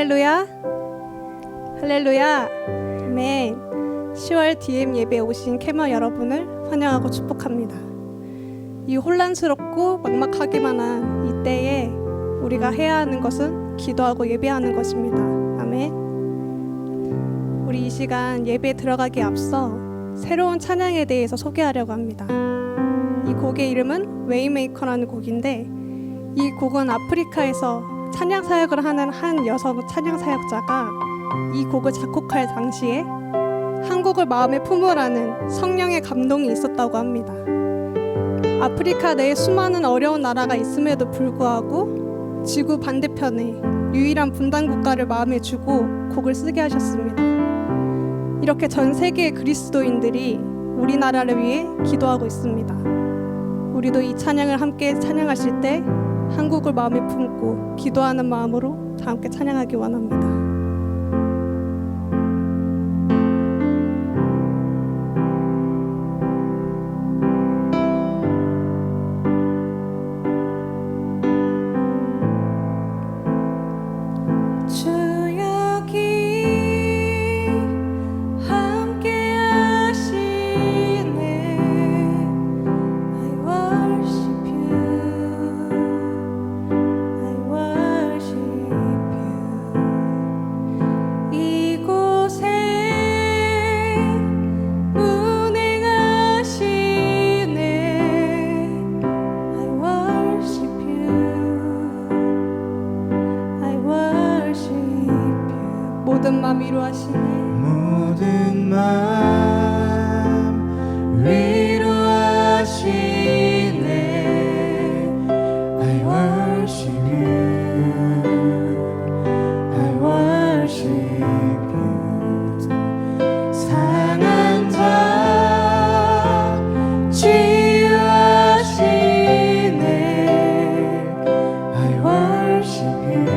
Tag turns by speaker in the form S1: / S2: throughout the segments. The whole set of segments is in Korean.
S1: 할렐루야, 할렐루야, 아멘. 10월 DM 예배에 오신 캐머 여러분을 환영하고 축복합니다. 이 혼란스럽고 막막하기만 한 이때에 우리가 해야 하는 것은 기도하고 예배하는 것입니다. 아멘. 우리 이 시간 예배에 들어가기에 앞서 새로운 찬양에 대해서 소개하려고 합니다. 이 곡의 이름은 웨이메이커라는 곡인데, 이 곡은 아프리카에서 찬양 사역을 하는 한 여성 찬양 사역자가 이 곡을 작곡할 당시에 한국을 마음에 품으라는 성령의 감동이 있었다고 합니다. 아프리카 내에 수많은 어려운 나라가 있음에도 불구하고 지구 반대편에 유일한 분단 국가를 마음에 주고 곡을 쓰게 하셨습니다. 이렇게 전 세계의 그리스도인들이 우리나라를 위해 기도하고 있습니다. 우리도 이 찬양을 함께 찬양하실 때 한국을 마음에 품고 기도하는 마음으로 다 함께 찬양하기 원합니다. 모든 맘 위로하시네.
S2: 모든 맘 위로하시네. I worship you. I worship you. 상한 자 치유하시네. I worship you.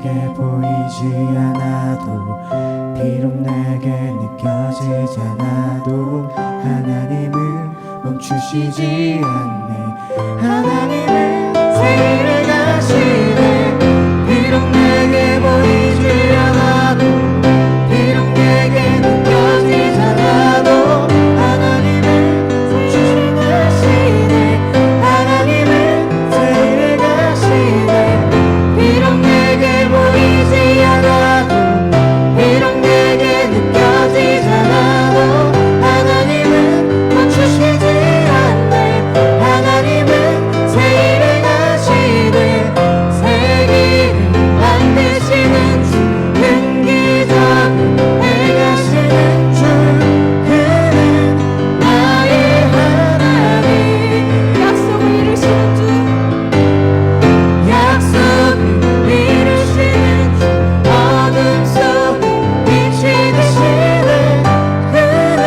S2: 내게 보이지 않아도 비록 내게 느껴지지 않아도 하나님은 멈추시지 않네. 하나님은 새 일을 하시네. 비록 내게 보이지 않아도 비록 내게 느껴지지 않아도 하나님은 멈추시네. 하나님은 새 일을 하시네. 비록 내게 보이지 않아도 비록 내게 느껴지지 않아도 하나님은 멈추시지 않네. 하나님은 새 일을 하시네. 새 길을 만드시는 주 은기적인 행하시는 주 그는 나의 하나님.
S1: 약속을 이루시는 주
S2: 약속을 이루시는 주 어둠 속에 빛이 되시는 그는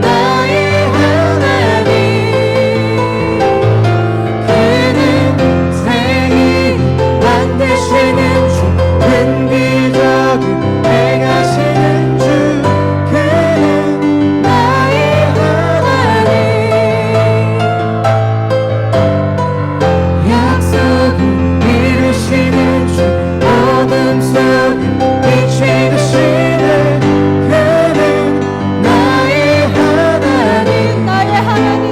S2: 나의 하나님. 그는 생일 만드시는 주 은기적인 행하시는 주 그는 나의 하나님. 약속을 이루시는 주 어둠 속에 빛이 되시는 그는 나의 하나님.
S1: 나의 하나님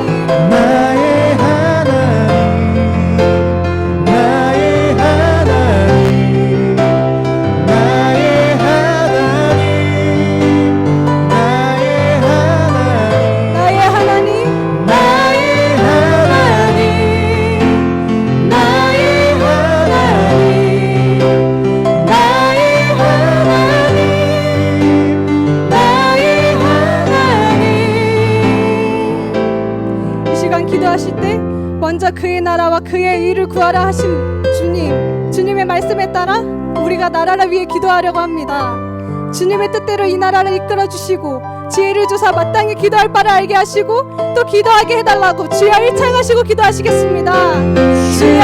S2: 나의 하나님. 나의 하나님. 나의 하나님. 나의 하나님.
S1: 나의 하나님
S2: 나의 하나님. 나의 하나님. 나의 하나님. 나의 하나님.
S1: 이 시간 기도하실 때 먼저 그의 나라와 그의 의를 구하라 하신 주님의 말씀에 따라 우리가 나라를 위해 기도하려고 합니다. 주님의 뜻대로 이 나라를 이끌어 주시고 지혜를 주사 마땅히 기도할 바를 알게 하시고 또 기도하게 해달라고 주여 일창하시고 기도하시겠습니다. 주여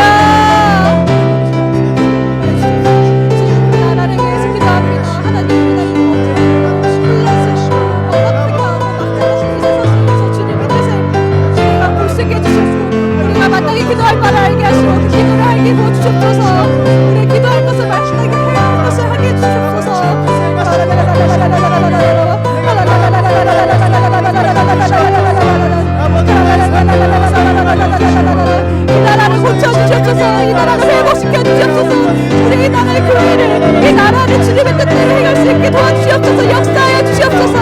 S1: 나라를 위해서 기도합니다. 하나님 주님의 뜻을 저희가 볼 수 있게 해주셔서 우리가 마땅히 기도할 바를 알게 하시고 그 기도를 알게 해주옵소서. 우리 기도할 것을 마땅하게 해야 할 것을 하게 해주옵소서. 이 나라를 고쳐주시옵소서. 이 나라를 회복시켜 주시옵소서. 우리 이 나라의 교회를 이 나라를 주님의 뜻대로 행할 수 있게 도와주시옵소서. 역사하여 주시옵소서.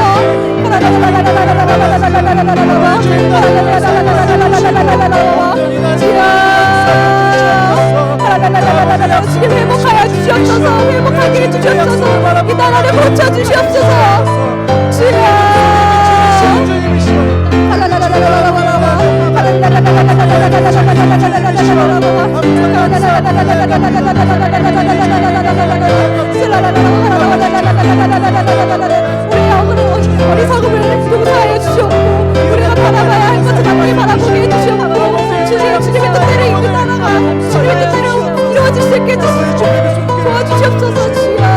S1: 주님 회복하여 주시옵소서. 회복하게 해주시옵소서. 이 나라를 고쳐주시옵소서. 주여 우리의 어리석음을 용서하여 주시옵고 우리가 바라봐야 할 것을 나쁘게 바라보게 해주시옵고 주님의 뜻대로 이 나라가 주님의 뜻대로 이루어질 수 있게 도와주시옵소서. 주여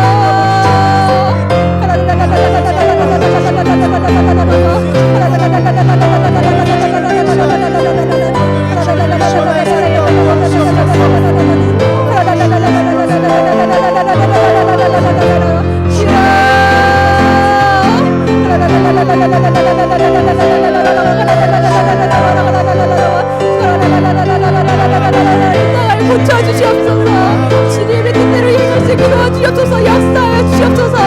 S1: 고쳐주시옵소서. 주님의 뜻대로 이루어질 수 있게 도와주시옵소서. 역사하여 주시옵소서.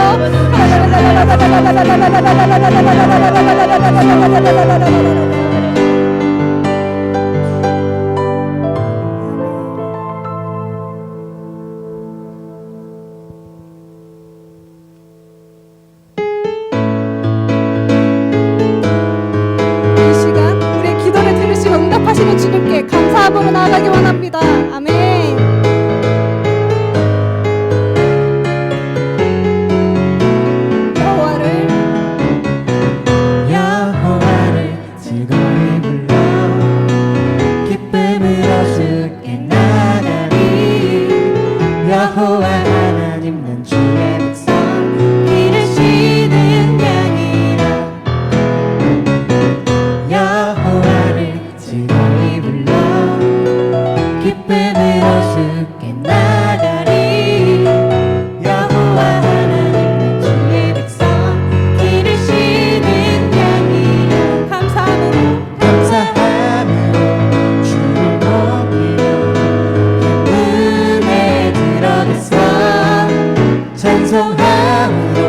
S1: 이 시간 우리의 기도를 들으시고 응답하시는 주님께 감사함으로 나아가기 원합니다. 아멘.
S2: 여호와를 즐거이 불러 기쁨으로 주께 나가리. 여호와 하나님 기쁨으로 주께 나가리 여호와 하나님 주의 백성 기르시는 양이라 감사함으로 주를 높이며 기쁨에 들어가서 찬송함으로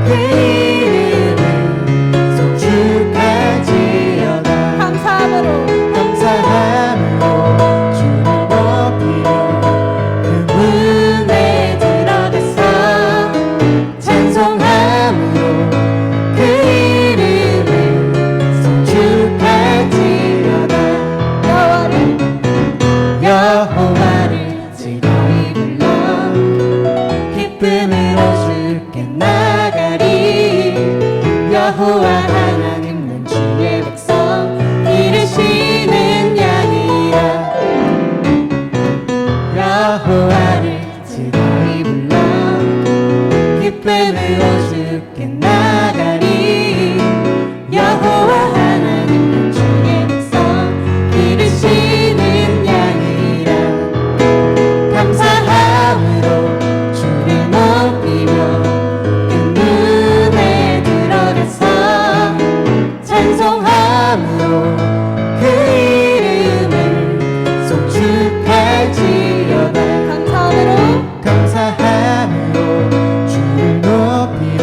S2: 그 이름을 송축할지어다 감사함으로 주를 높이며 그 문에 들어가서 찬송함으로 그 이름을 송축할지어다 여호와를 즐거이 불러 기쁨으로 주께 나가리 여호와 하나님 는 주의 백성 기르시는 양이라 여호와를 즐거이 불러 기쁨으로 주께 나가리 여호와 하나님 는 주의 백성 기르시는 양이라 감사함으로 주를 높이며 그 문에 들어가서 찬송함으로 그 이름을 송축할지어다 감사함으로 주를 높이며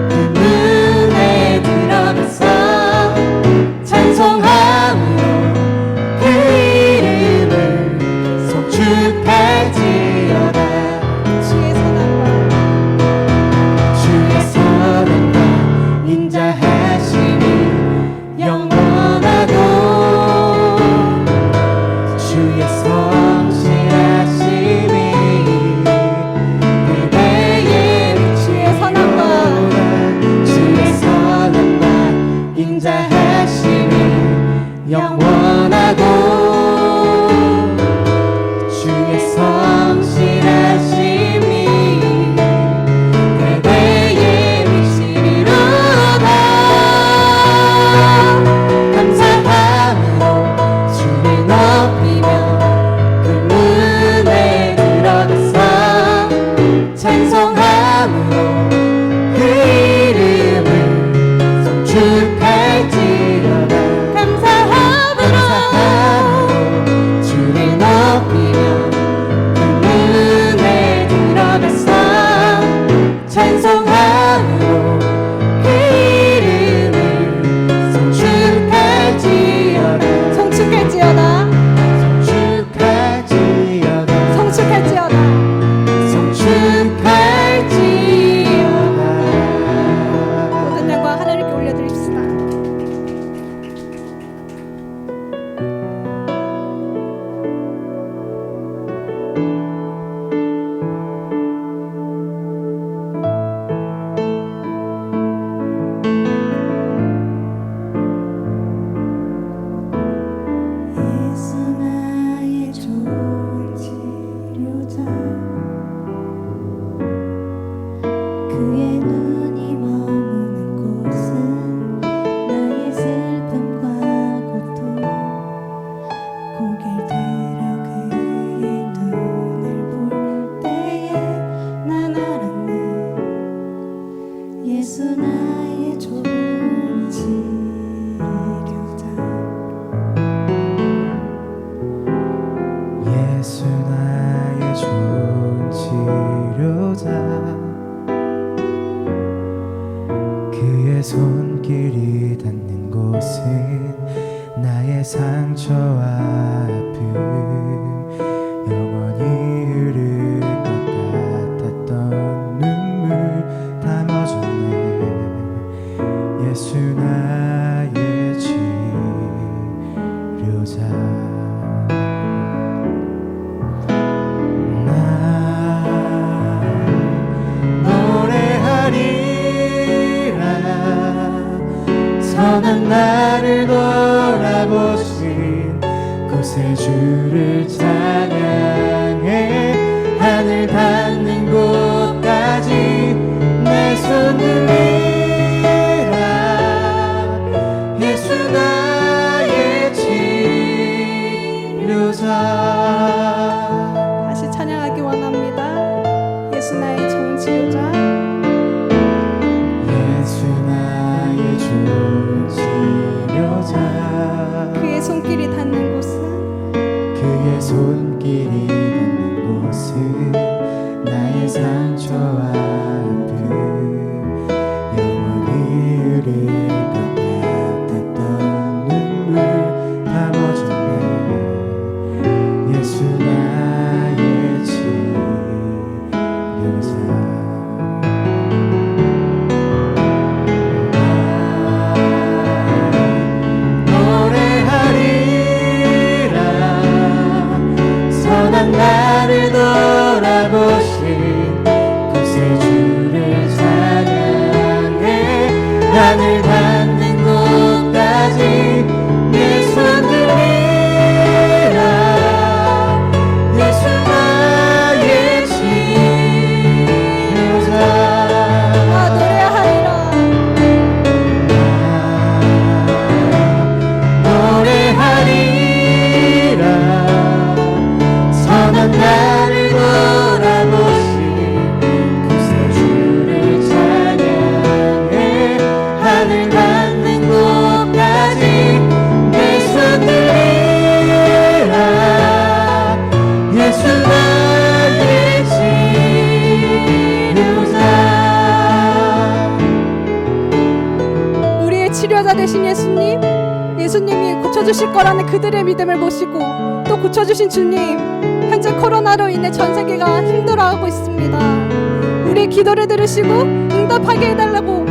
S2: 그 문에 들어가서 찬송함으로 그 이름을 송축할지어다 주의 선함과 인자하심이 영원하고 주의 성실하심이 대대의 주의 선함과 인자하심이 영원하고 주의 성실하심이 대대의 미치리로다 감사함으로 주를 높이며 그 문에 들어가서 찬송함으로 그 이름을 송축할지어다 감사함으로 주를 높이며 그 문에 들어가서 찬송함으로 그 이름을 송축할지어다
S1: 모든 영광 하나님께 올려드립시다.
S2: 예수 나의 좋은 치료자 그의 눈이 머무는 곳은 나의 슬픔과 고통 고개를 들어 그의 눈을 볼 때에 난 알았네 예수 나의 좋은 치료자 예수 나의 좋은 치료자 그의 손길이 닿는 곳은 나의 상처와 아픔 영원히 흐를 것 같았던 눈물 다 멎었네 예수 나의 치료자 선한 나를 돌아보신 곳에 주를 찬양해 하늘 닿는 곳까지 내 손을 밀라 예수 나의 치료자 치료자
S1: 다시 찬양하기 원합니다. 예수 나의 좋은 치료자.
S2: 예수 나의 좋은 치료자
S1: 그의 손길이 닿는 곳은
S2: 그의 손길이 닿는 곳은 나의 상처와 아픔 영원히 흐를 것 같았던 눈물 다 멎었네 예수 나의 치료자 노래하리라 선한 나를 돌아보신 구세주를 찬양해 하늘 닿는 곳까지 내 손 들리라 예수 나의 치료자
S1: 노래하리라.
S2: 노래하리라 선한 나를 돌아보신 구세주를 찬양해 하늘 닿는 곳까지 내 손 들리라 예수 나의 치료자
S1: 우리의 치료자 되신 예수님, 예수님이 고쳐주실 거라는 그들의 믿음을 보시고 또 고쳐주신 주님, 현재 코로나로 인해 전 세계가 힘들어하고 있습니다. 우리의 기도를 들으시고 응답하게 해달라고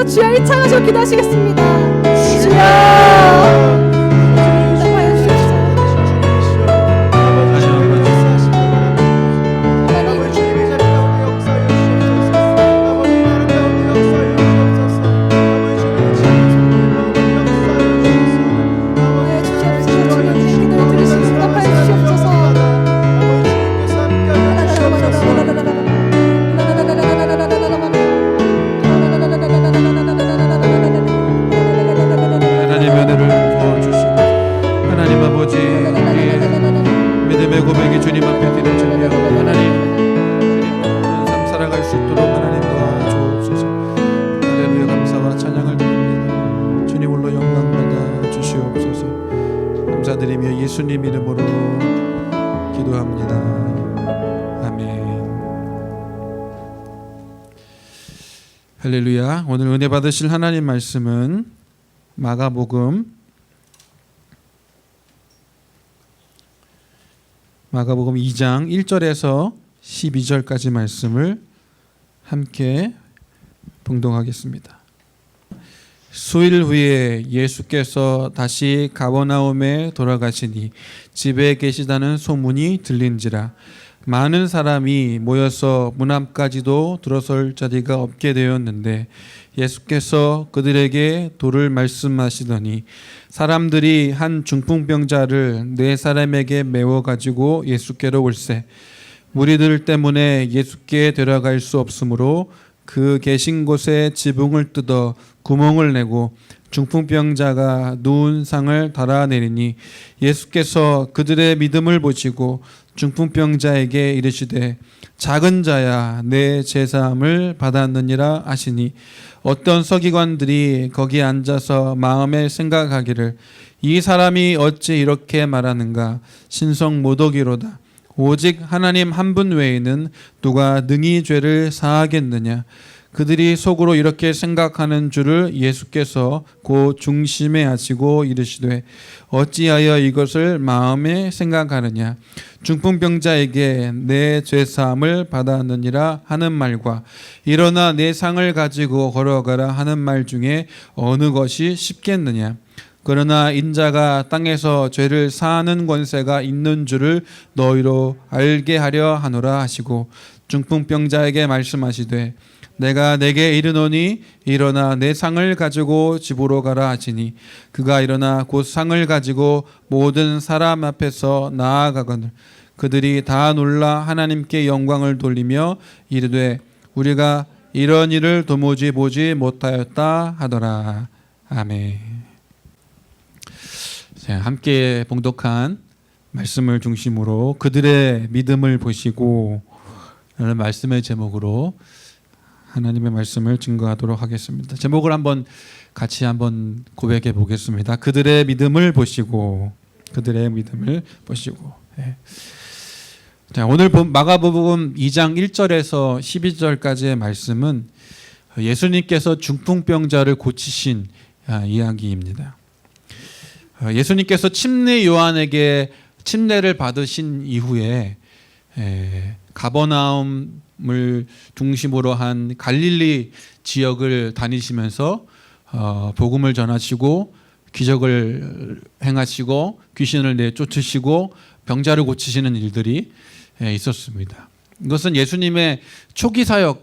S1: 주여 이 창하시고 기도하시겠습니다. 주여 응답하여 주십시오. 네, 주시옵소서. 주님 기도를 들으시고 응답하여 주시옵소서.
S3: 하나님의 은혜를 부어주시고 하나님 아버지 이 믿음의 고백이 주님 앞에 드려지며 하나님 주님 삶 살아갈 수 있도록 하나님 도와주옵소서. 할렐루야 감사와 찬양을 드립니다. 주님 홀로 영광 받아 주시옵소서. 감사드리며 예수님 이름으로 기도합니다. 아멘. 할렐루야. 오늘 은혜 받으실 하나님 말씀은 마가복음 2장 1절에서 12절까지 말씀을 함께 봉독하겠습니다. 수일 후에 예수께서 다시 가버나움에 돌아가시니 집에 계시다는 소문이 들린지라 많은 사람이 모여서 문 앞까지도 들어설 자리가 없게 되었는데 예수께서 그들에게 도를 말씀하시더니 사람들이 한 중풍병자를 네 사람에게 메워 가지고 예수께로 올세 무리들 때문에 예수께 데려갈 수 없으므로 그 계신 곳에 지붕을 뜯어 구멍을 내고 중풍병자가 누운 상을 달아내리니 예수께서 그들의 믿음을 보시고 중풍병자에게 이르시되 작은 자야 내 제사함을 받았느니라 하시니 어떤 서기관들이 거기 앉아서 마음에 생각하기를 이 사람이 어찌 이렇게 말하는가 신성 모독이로다 오직 하나님 한 분 외에는 누가 능히 죄를 사하겠느냐 그들이 속으로 이렇게 생각하는 줄을 예수께서 곧 중심에 하시고 이르시되 어찌하여 이것을 마음에 생각하느냐 중풍병자에게 내 죄사함을 받았느니라 하는 말과 일어나 내 상을 가지고 걸어가라 하는 말 중에 어느 것이 쉽겠느냐 그러나 인자가 땅에서 죄를 사하는 권세가 있는 줄을 너희로 알게 하려 하노라 하시고 중풍병자에게 말씀하시되 내가 내게 이르노니 일어나 내 상을 가지고 집으로 가라 하시니 그가 일어나 곧 상을 가지고 모든 사람 앞에서 나아가거늘 그들이 다 놀라 하나님께 영광을 돌리며 이르되 우리가 이런 일을 도무지 보지 못하였다 하더라. 아멘. 자, 함께 봉독한 말씀을 중심으로 그들의 믿음을 보시고 라는 말씀의 제목으로 하나님의 말씀을 증거하도록 하겠습니다. 제목을 같이 한번 고백해 보겠습니다. 그들의 믿음을 보시고, 그들의 믿음을 보시고. 네. 자, 오늘 마가복음 2장 1절에서 12절까지의 말씀은 예수님께서 중풍병자를 고치신 이야기입니다. 예수님께서 침례 요한에게 침례를 받으신 이후에 가버나움을 중심으로 한 갈릴리 지역을 다니시면서 복음을 전하시고 기적을 행하시고 귀신을 내쫓으시고 병자를 고치시는 일들이 있었습니다. 이것은 예수님의 초기 사역이라고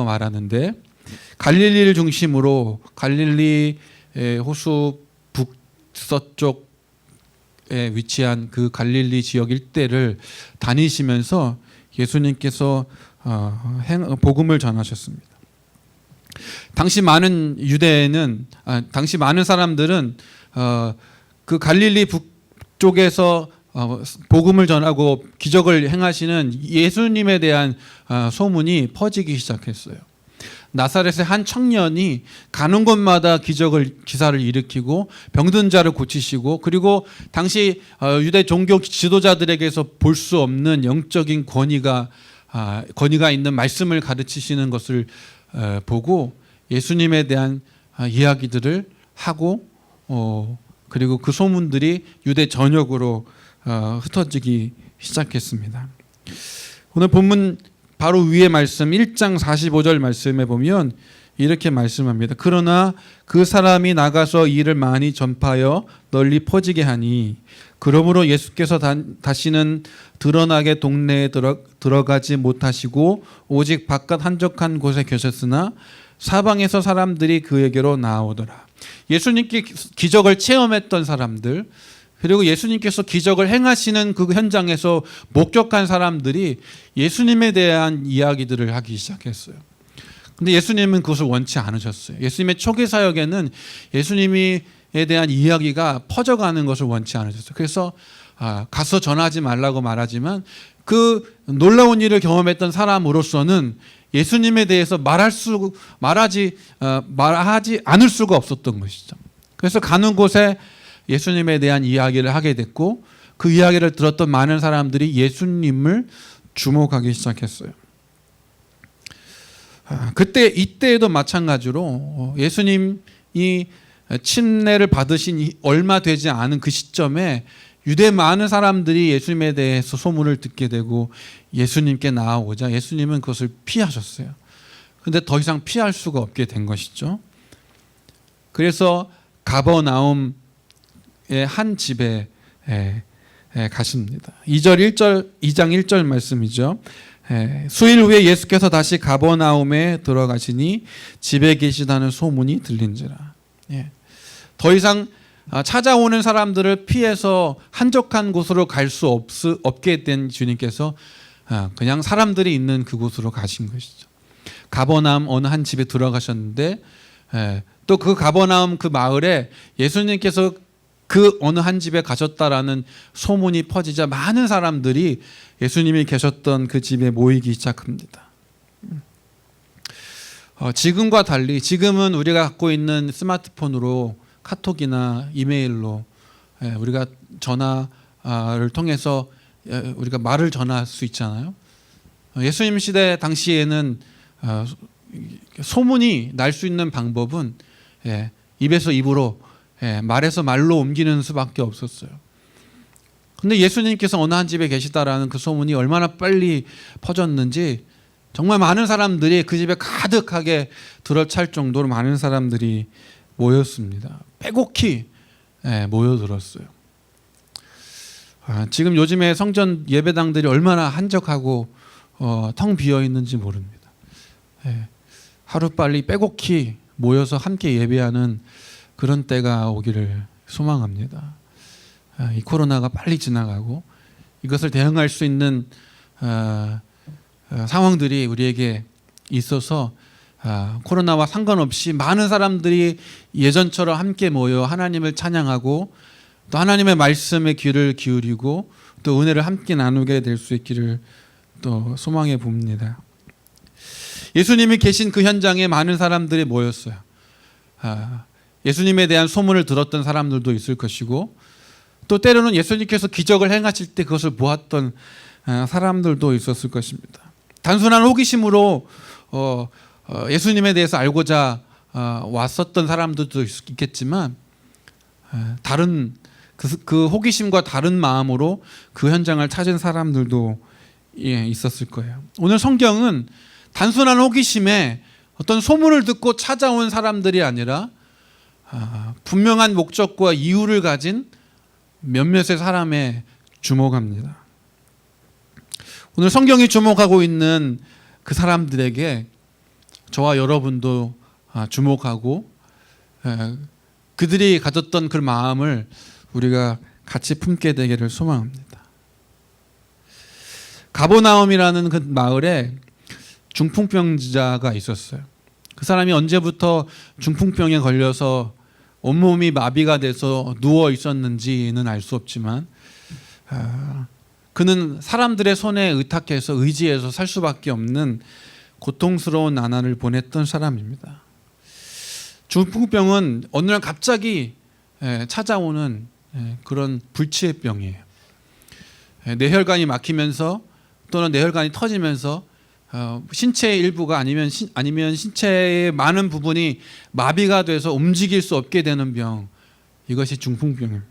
S3: 말하는데 갈릴리를 중심으로 갈릴리 호수 북서쪽에 위치한 그 갈릴리 지역 일대를 다니시면서 예수님께서 복음을 전하셨습니다. 당시 많은 당시 많은 사람들은 그 갈릴리 북쪽에서 복음을 전하고 기적을 행하시는 예수님에 대한 소문이 퍼지기 시작했어요. 나사렛의 한 청년이 가는 곳마다 기사를 일으키고 병든 자를 고치시고, 그리고 당시 유대 종교 지도자들에게서 볼 수 없는 영적인 권위가 있는 말씀을 가르치시는 것을 보고 예수님에 대한 이야기들을 하고, 그리고 그 소문들이 유대 전역으로 흩어지기 시작했습니다. 오늘 본문 바로 위의 말씀 1장 45절 말씀에 보면 이렇게 말씀합니다. 그러나 그 사람이 나가서 이를 많이 전파하여 널리 퍼지게 하니 그러므로 예수께서 다시는 드러나게 동네에 들어가지 못하시고 오직 바깥 한적한 곳에 계셨으나 사방에서 사람들이 그에게로 나오더라. 예수님께 기적을 체험했던 사람들, 그리고 예수님께서 기적을 행하시는 그 현장에서 목격한 사람들이 예수님에 대한 이야기들을 하기 시작했어요. 근데 예수님은 그것을 원치 않으셨어요. 예수님의 초기 사역에는 예수님에 대한 이야기가 퍼져가는 것을 원치 않으셨어요. 그래서 가서 전하지 말라고 말하지만 그 놀라운 일을 경험했던 사람으로서는 예수님에 대해서 말하지 않을 수가 없었던 것이죠. 그래서 가는 곳에 예수님에 대한 이야기를 하게 됐고, 그 이야기를 들었던 많은 사람들이 예수님을 주목하기 시작했어요. 이때에도 마찬가지로 예수님이 침례를 받으신 얼마 되지 않은 그 시점에 유대 많은 사람들이 예수님에 대해서 소문을 듣게 되고 예수님께 나아오자 예수님은 그것을 피하셨어요. 그런데 더 이상 피할 수가 없게 된 것이죠. 그래서 가버나움의 한 집에 가십니다. 2장 1절 말씀이죠. 수일 후에 예수께서 다시 가버나움에 들어가시니 집에 계시다는 소문이 들린지라. 더 이상 찾아오는 사람들을 피해서 한적한 곳으로 갈 수 없게 된 주님께서 그냥 사람들이 있는 그곳으로 가신 것이죠. 가버나움 어느 한 집에 들어가셨는데 또 그 가버나움 그 마을에 예수님께서 그 어느 한 집에 가셨다라는 소문이 퍼지자 많은 사람들이 예수님이 계셨던 그 집에 모이기 시작합니다. 지금과 달리 지금은 우리가 갖고 있는 스마트폰으로 카톡이나 이메일로 우리가 전화를 통해서 우리가 말을 전할 수 있잖아요. 예수님 시대 당시에는 소문이 날 수 있는 방법은 입에서 입으로 말에서 말로 옮기는 수밖에 없었어요. 근데 예수님께서 어느 한 집에 계시다라는 그 소문이 얼마나 빨리 퍼졌는지 정말 많은 사람들이 그 집에 가득하게 들어찰 정도로 많은 사람들이 모였습니다. 빼곡히 모여들었어요. 지금 요즘에 성전 예배당들이 얼마나 한적하고 텅 비어 있는지 모릅니다. 하루빨리 빼곡히 모여서 함께 예배하는 그런 때가 오기를 소망합니다. 이 코로나가 빨리 지나가고 이것을 대응할 수 있는 상황들이 우리에게 있어서 코로나와 상관없이 많은 사람들이 예전처럼 함께 모여 하나님을 찬양하고 또 하나님의 말씀에 귀를 기울이고 또 은혜를 함께 나누게 될 수 있기를 또 소망해 봅니다. 예수님이 계신 그 현장에 많은 사람들이 모였어요. 예수님에 대한 소문을 들었던 사람들도 있을 것이고 또 때로는 예수님께서 기적을 행하실 때 그것을 보았던 사람들도 있었을 것입니다. 단순한 호기심으로 예수님에 대해서 알고자 왔었던 사람들도 있겠지만 다른 그 호기심과 다른 마음으로 그 현장을 찾은 사람들도 있었을 거예요. 오늘 성경은 단순한 호기심에 어떤 소문을 듣고 찾아온 사람들이 아니라 분명한 목적과 이유를 가진 몇몇의 사람에 주목합니다. 오늘 성경이 주목하고 있는 그 사람들에게 저와 여러분도 주목하고 그들이 가졌던 그 마음을 우리가 같이 품게 되기를 소망합니다. 가버나움이라는 그 마을에 중풍병자가 있었어요. 그 사람이 언제부터 중풍병에 걸려서 온몸이 마비가 돼서 누워 있었는지는 알 수 없지만 그는 사람들의 손에 의탁해서 의지해서 살 수밖에 없는 고통스러운 나날을 보냈던 사람입니다. 중풍병은 어느 날 갑자기 찾아오는 그런 불치의 병이에요. 뇌혈관이 막히면서 또는 뇌혈관이 터지면서 신체의 일부가 아니면 신체의 많은 부분이 마비가 돼서 움직일 수 없게 되는 병, 이것이 중풍병입니다.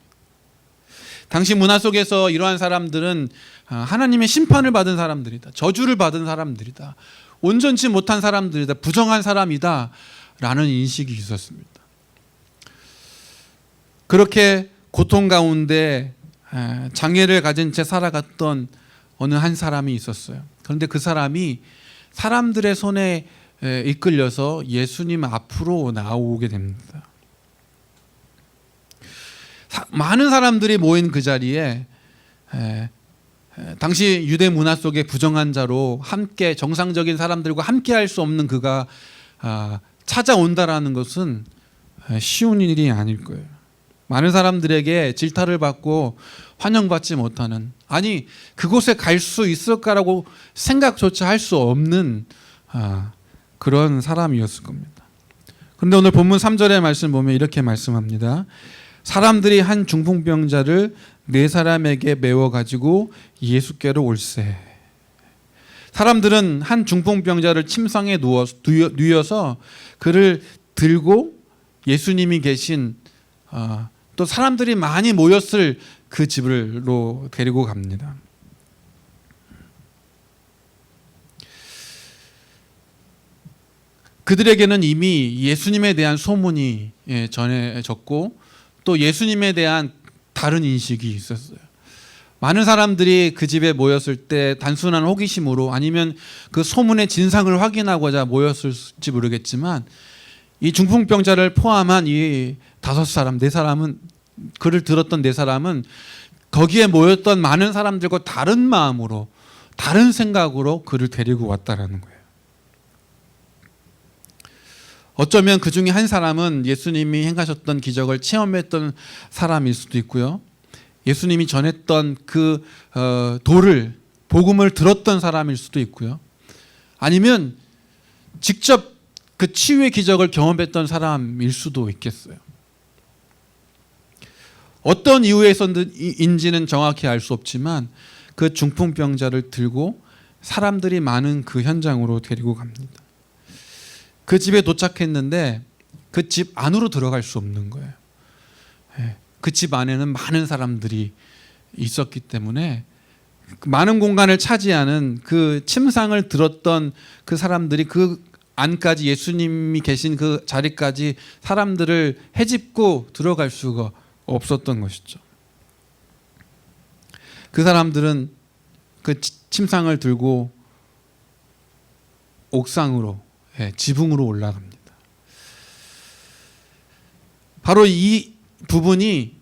S3: 당시 문화 속에서 이러한 사람들은 하나님의 심판을 받은 사람들이다, 저주를 받은 사람들이다, 온전치 못한 사람들이다, 부정한 사람이다 라는 인식이 있었습니다. 그렇게 고통 가운데 장애를 가진 채 살아갔던 어느 한 사람이 있었어요. 그런데 그 사람이 사람들의 손에 이끌려서 예수님 앞으로 나오게 됩니다. 많은 사람들이 모인 그 자리에 당시 유대 문화 속의 부정한 자로 함께 정상적인 사람들과 함께 할 수 없는 그가 찾아온다라는 것은 쉬운 일이 아닐 거예요. 많은 사람들에게 질타를 받고 환영받지 못하는, 아니 그곳에 갈 수 있을까라고 생각조차 할 수 없는 그런 사람이었을 겁니다. 그런데 오늘 본문 3절의 말씀 보면 이렇게 말씀합니다. 사람들이 한 중풍병자를 네 사람에게 메워가지고 예수께로 올세. 사람들은 한 중풍병자를 침상에 누워서 그를 들고 예수님이 계신 또 사람들이 많이 모였을 그 집으로 데리고 갑니다. 그들에게는 이미 예수님에 대한 소문이 전해졌고 또 예수님에 대한 다른 인식이 있었어요. 많은 사람들이 그 집에 모였을 때 단순한 호기심으로 아니면 그 소문의 진상을 확인하고자 모였을지 모르겠지만 이 중풍병자를 포함한 이 5사람, 4사람은, 그를 들었던 4사람은 거기에 모였던 많은 사람들과 다른 마음으로, 다른 생각으로 그를 데리고 왔다라는 거예요. 어쩌면 그 중에 한 사람은 예수님이 행하셨던 기적을 체험했던 사람일 수도 있고요. 예수님이 전했던 그 복음을 들었던 사람일 수도 있고요. 아니면 직접 그 치유의 기적을 경험했던 사람일 수도 있겠어요. 어떤 이유에서인지는 정확히 알 수 없지만 그 중풍병자를 들고 사람들이 많은 그 현장으로 데리고 갑니다. 그 집에 도착했는데 그 집 안으로 들어갈 수 없는 거예요. 그 집 안에는 많은 사람들이 있었기 때문에 많은 공간을 차지하는 그 침상을 들었던 그 사람들이 그 안까지, 예수님이 계신 그 자리까지 사람들을 헤집고 들어갈 수가 없었던 것이죠. 그 사람들은 그 침상을 들고 옥상으로, 지붕으로 올라갑니다. 바로 이 부분이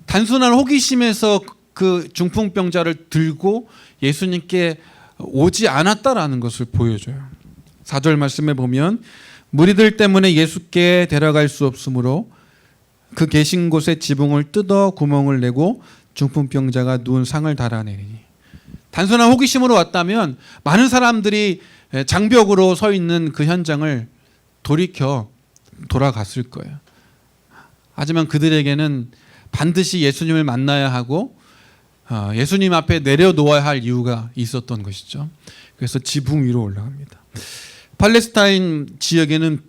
S3: 단순한 호기심에서 그 중풍병자를 들고 예수님께 오지 않았다라는 것을 보여줘요. 4절 말씀에 보면 무리들 때문에 예수께 데려갈 수 없으므로 그 계신 곳에 지붕을 뜯어 구멍을 내고 중풍병자가 누운 상을 달아내리니. 단순한 호기심으로 왔다면 많은 사람들이 장벽으로 서 있는 그 현장을 돌이켜 돌아갔을 거예요. 하지만 그들에게는 반드시 예수님을 만나야 하고 예수님 앞에 내려놓아야 할 이유가 있었던 것이죠. 그래서 지붕 위로 올라갑니다. 팔레스타인 지역에는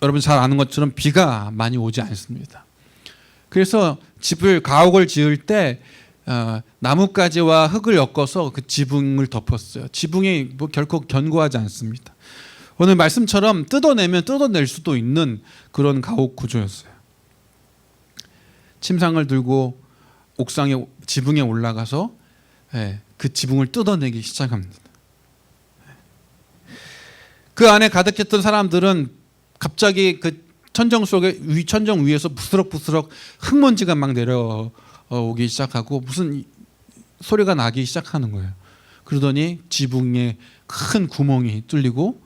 S3: 여러분 잘 아는 것처럼 비가 많이 오지 않습니다. 그래서 집을 가옥을 지을 때 나뭇가지와 흙을 엮어서 그 지붕을 덮었어요. 지붕이 뭐 결코 견고하지 않습니다. 오늘 말씀처럼 뜯어내면 뜯어낼 수도 있는 그런 가옥 구조였어요. 침상을 들고 옥상에 지붕에 올라가서 그 지붕을 뜯어내기 시작합니다. 그 안에 가득했던 사람들은 갑자기 그 천정 속에 천정 위에서 부스럭부스럭 흙먼지가 막 내려오기 시작하고 무슨 소리가 나기 시작하는 거예요. 그러더니 지붕에 큰 구멍이 뚫리고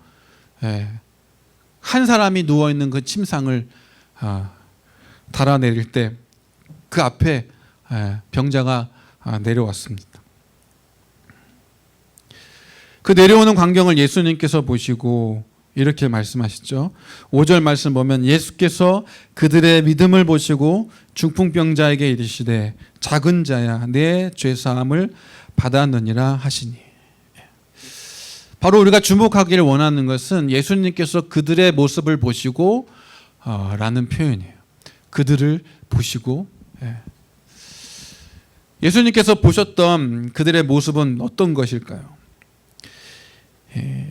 S3: 한 사람이 누워 있는 그 침상을 달아내릴 때 그 앞에 병자가 내려왔습니다. 그 내려오는 광경을 예수님께서 보시고 이렇게 말씀하시죠. 5절 말씀 보면 예수께서 그들의 믿음을 보시고 중풍병자에게 이르시되 작은 자야 내 죄사함을 받았느니라 하시니. 바로 우리가 주목하기를 원하는 것은 예수님께서 그들의 모습을 보시고 라는 표현이에요. 그들을 보시고. 예수님께서 보셨던 그들의 모습은 어떤 것일까요?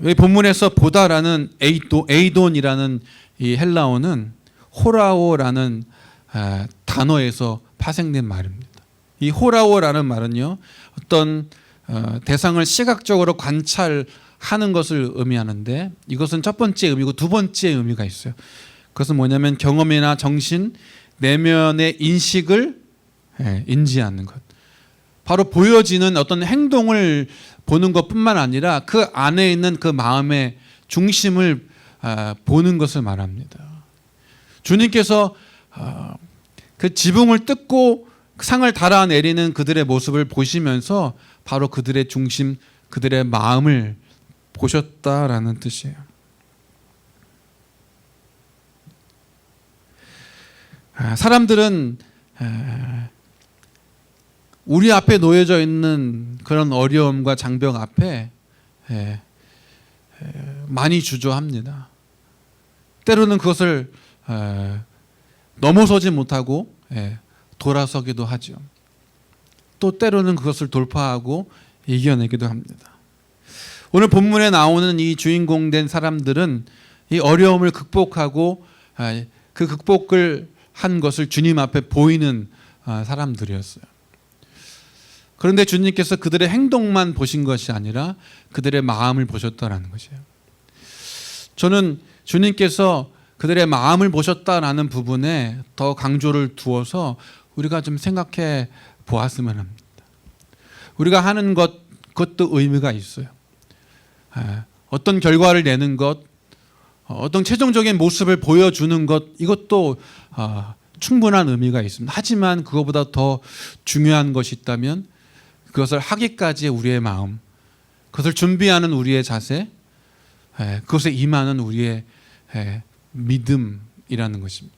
S3: 왜 본문에서 보다라는 에이돈이라는 이 헬라어는 호라오라는 단어에서 파생된 말입니다. 이 호라오라는 말은요, 어떤 대상을 시각적으로 관찰하는 것을 의미하는데 이것은 첫 번째 의미고 두 번째 의미가 있어요. 그것은 뭐냐면 경험이나 정신, 내면의 인식을 인지하는 것. 바로 보여지는 어떤 행동을 보는 것뿐만 아니라 그 안에 있는 그 마음의 중심을 보는 것을 말합니다. 주님께서 그 지붕을 뜯고 상을 달아내리는 그들의 모습을 보시면서 바로 그들의 중심, 그들의 마음을 보셨다라는 뜻이에요. 사람들은 우리 앞에 놓여져 있는 그런 어려움과 장벽 앞에 많이 주저합니다. 때로는 그것을 넘어서지 못하고 돌아서기도 하죠. 또 때로는 그것을 돌파하고 이겨내기도 합니다. 오늘 본문에 나오는 이 주인공 된 사람들은 이 어려움을 극복하고 그 극복을 한 것을 주님 앞에 보이는 사람들이었어요. 그런데 주님께서 그들의 행동만 보신 것이 아니라 그들의 마음을 보셨다라는 것이에요. 저는 주님께서 그들의 마음을 보셨다라는 부분에 더 강조를 두어서 우리가 좀 생각해 보았으면 합니다. 우리가 하는 그것도 의미가 있어요. 어떤 결과를 내는 것, 어떤 최종적인 모습을 보여주는 것, 이것도 충분한 의미가 있습니다. 하지만 그것보다 더 중요한 것이 있다면 그것을 하기까지의 우리의 마음, 그것을 준비하는 우리의 자세, 그것에 임하는 우리의 믿음이라는 것입니다.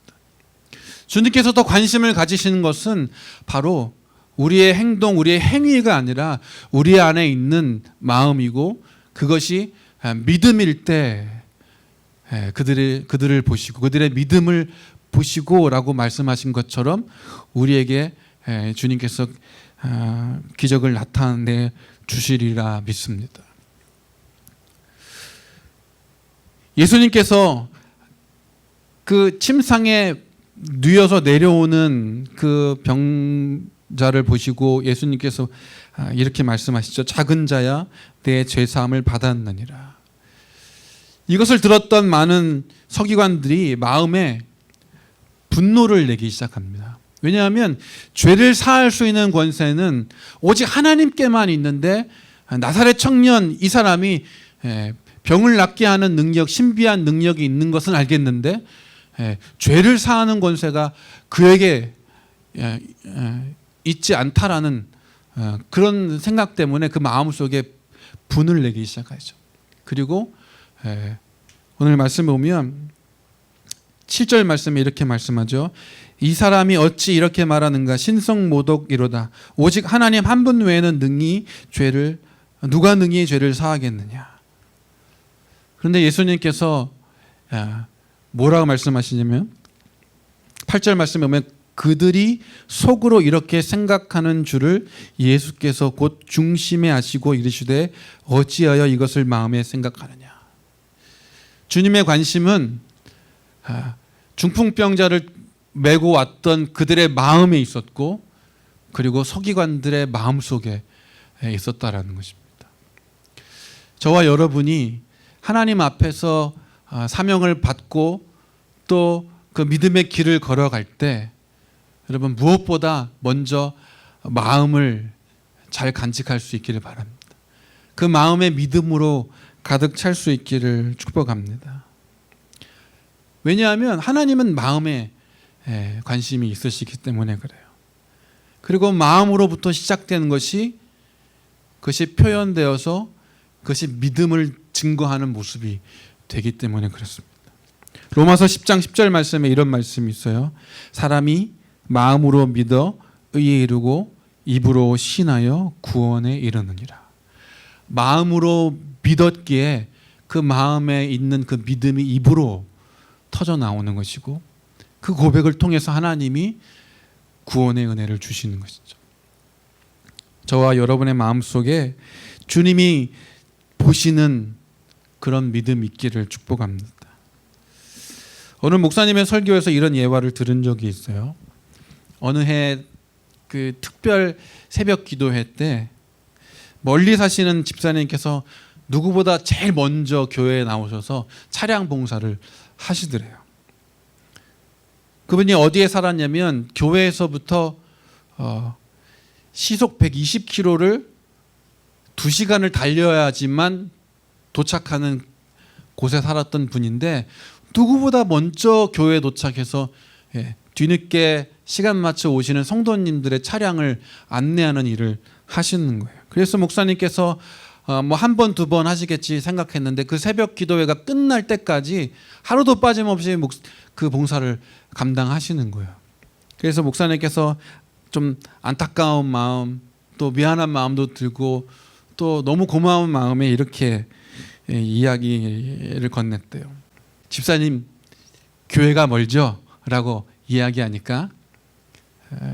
S3: 주님께서 더 관심을 가지시는 것은 바로 우리의 행동, 우리의 행위가 아니라 우리 안에 있는 마음이고 그것이 믿음일 때 그들을 보시고 그들의 믿음을 보시고라고 말씀하신 것처럼 우리에게 주님께서 기적을 나타내 주시리라 믿습니다. 예수님께서 그 침상에 뉘어서 내려오는 그 병자를 보시고 예수님께서 이렇게 말씀하시죠. 작은 자야 내 죄사함을 받았느니라. 이것을 들었던 많은 서기관들이 마음에 분노를 내기 시작합니다. 왜냐하면 죄를 사할 수 있는 권세는 오직 하나님께만 있는데 나사렛 청년 이 사람이 병을 낫게 하는 능력, 신비한 능력이 있는 것은 알겠는데 죄를 사하는 권세가 그에게 있지 않다라는 그런 생각 때문에 그 마음속에 분을 내기 시작하죠. 그리고 오늘 말씀 보면 7절 말씀에 이렇게 말씀하죠. 이 사람이 어찌 이렇게 말하는가? 신성모독이로다. 오직 하나님 한 분 외에는 누가 능히 죄를 사하겠느냐. 그런데 예수님께서 뭐라고 말씀하시냐면 8절 말씀에 보면 그들이 속으로 이렇게 생각하는 줄을 예수께서 곧 중심에 아시고 이르시되 어찌하여 이것을 마음에 생각하느냐. 주님의 관심은 중풍병자를 메고 왔던 그들의 마음에 있었고 그리고 서기관들의 마음속에 있었다라는 것입니다. 저와 여러분이 하나님 앞에서 사명을 받고 또 그 믿음의 길을 걸어갈 때 여러분 무엇보다 먼저 마음을 잘 간직할 수 있기를 바랍니다. 그 마음의 믿음으로 가득 찰 수 있기를 축복합니다. 왜냐하면 하나님은 마음에 관심이 있으시기 때문에 그래요. 그리고 마음으로부터 시작되는 것이 그것이 표현되어서 그것이 믿음을 증거하는 모습이 되기 때문에 그렇습니다. 로마서 10장 10절 말씀에 이런 말씀이 있어요. 사람이 마음으로 믿어 의에 이르고 입으로 신하여 구원에 이르느니라. 마음으로 믿었기에 그 마음에 있는 그 믿음이 입으로 터져 나오는 것이고 그 고백을 통해서 하나님이 구원의 은혜를 주시는 것이죠. 저와 여러분의 마음속에 주님이 보시는 그런 믿음 있기를 축복합니다. 오늘 목사님의 설교에서 이런 예화를 들은 적이 있어요. 어느 해 그 특별 새벽 기도회 때 멀리 사시는 집사님께서 누구보다 제일 먼저 교회에 나오셔서 차량 봉사를 하시더래요. 그분이 어디에 살았냐면 교회에서부터 시속 120km를 2시간을 달려야지만 도착하는 곳에 살았던 분인데 누구보다 먼저 교회에 도착해서 뒤늦게 시간 맞춰 오시는 성도님들의 차량을 안내하는 일을 하시는 거예요. 그래서 목사님께서 뭐 한 번, 두 번 하시겠지 생각했는데 그 새벽 기도회가 끝날 때까지 하루도 빠짐없이 그 봉사를 감당하시는 거예요. 그래서 목사님께서 좀 안타까운 마음 또 미안한 마음도 들고 또 너무 고마운 마음에 이렇게 이야기를 건넸대요. 집사님 교회가 멀죠? 라고 이야기하니까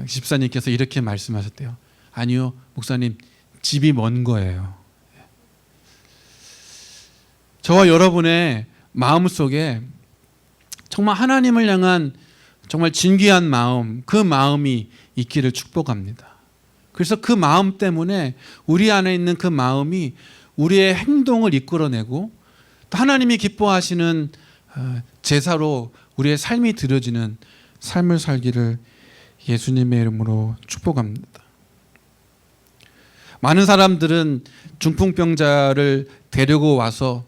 S3: 집사님께서 이렇게 말씀하셨대요. 아니요 목사님 집이 먼 거예요. 저와 여러분의 마음속에 정말 하나님을 향한 정말 진귀한 마음, 그 마음이 있기를 축복합니다. 그래서 그 마음 때문에 우리 안에 있는 그 마음이 우리의 행동을 이끌어내고 또 하나님이 기뻐하시는 제사로 우리의 삶이 드려지는 삶을 살기를 예수님의 이름으로 축복합니다. 많은 사람들은 중풍병자를 데리고 와서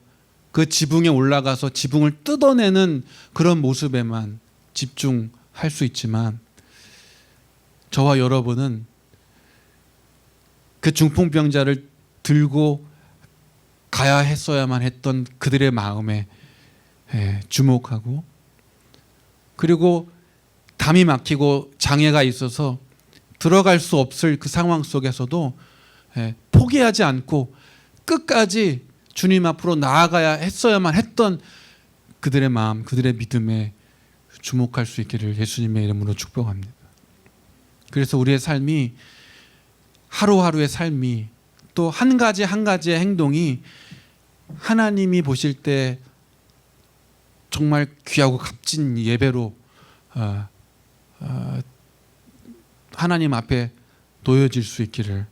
S3: 그 지붕에 올라가서 지붕을 뜯어내는 그런 모습에만 집중할 수 있지만 저와 여러분은 그 중풍병자를 들고 가야 했어야만 했던 그들의 마음에 주목하고 그리고 담이 막히고 장애가 있어서 들어갈 수 없을 그 상황 속에서도 포기하지 않고 끝까지 주님 앞으로 나아가야 했어야만 했던 그들의 마음, 그들의 믿음에 주목할 수 있기를 예수님의 이름으로 축복합니다. 그래서 우리의 삶이 하루하루의 삶이 또 한 가지 한 가지의 행동이 하나님이 보실 때 정말 귀하고 값진 예배로 하나님 앞에 놓여질 수 있기를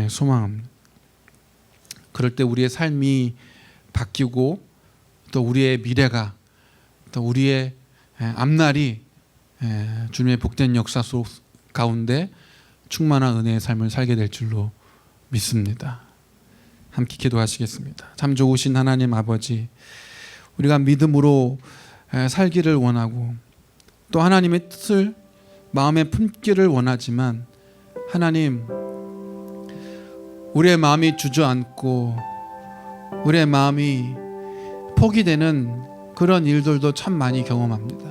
S3: 소망합니다. 그럴 때 우리의 삶이 바뀌고 또 우리의 미래가 또 우리의 앞날이 주님의 복된 역사 속 가운데 충만한 은혜의 삶을 살게 될 줄로 믿습니다. 함께 기도하시겠습니다. 참 좋으신 하나님 아버지, 우리가 믿음으로 살기를 원하고 또 하나님의 뜻을 마음에 품기를 원하지만 하나님, 우리의 마음이 주저앉고 우리의 마음이 포기되는 그런 일들도 참 많이 경험합니다.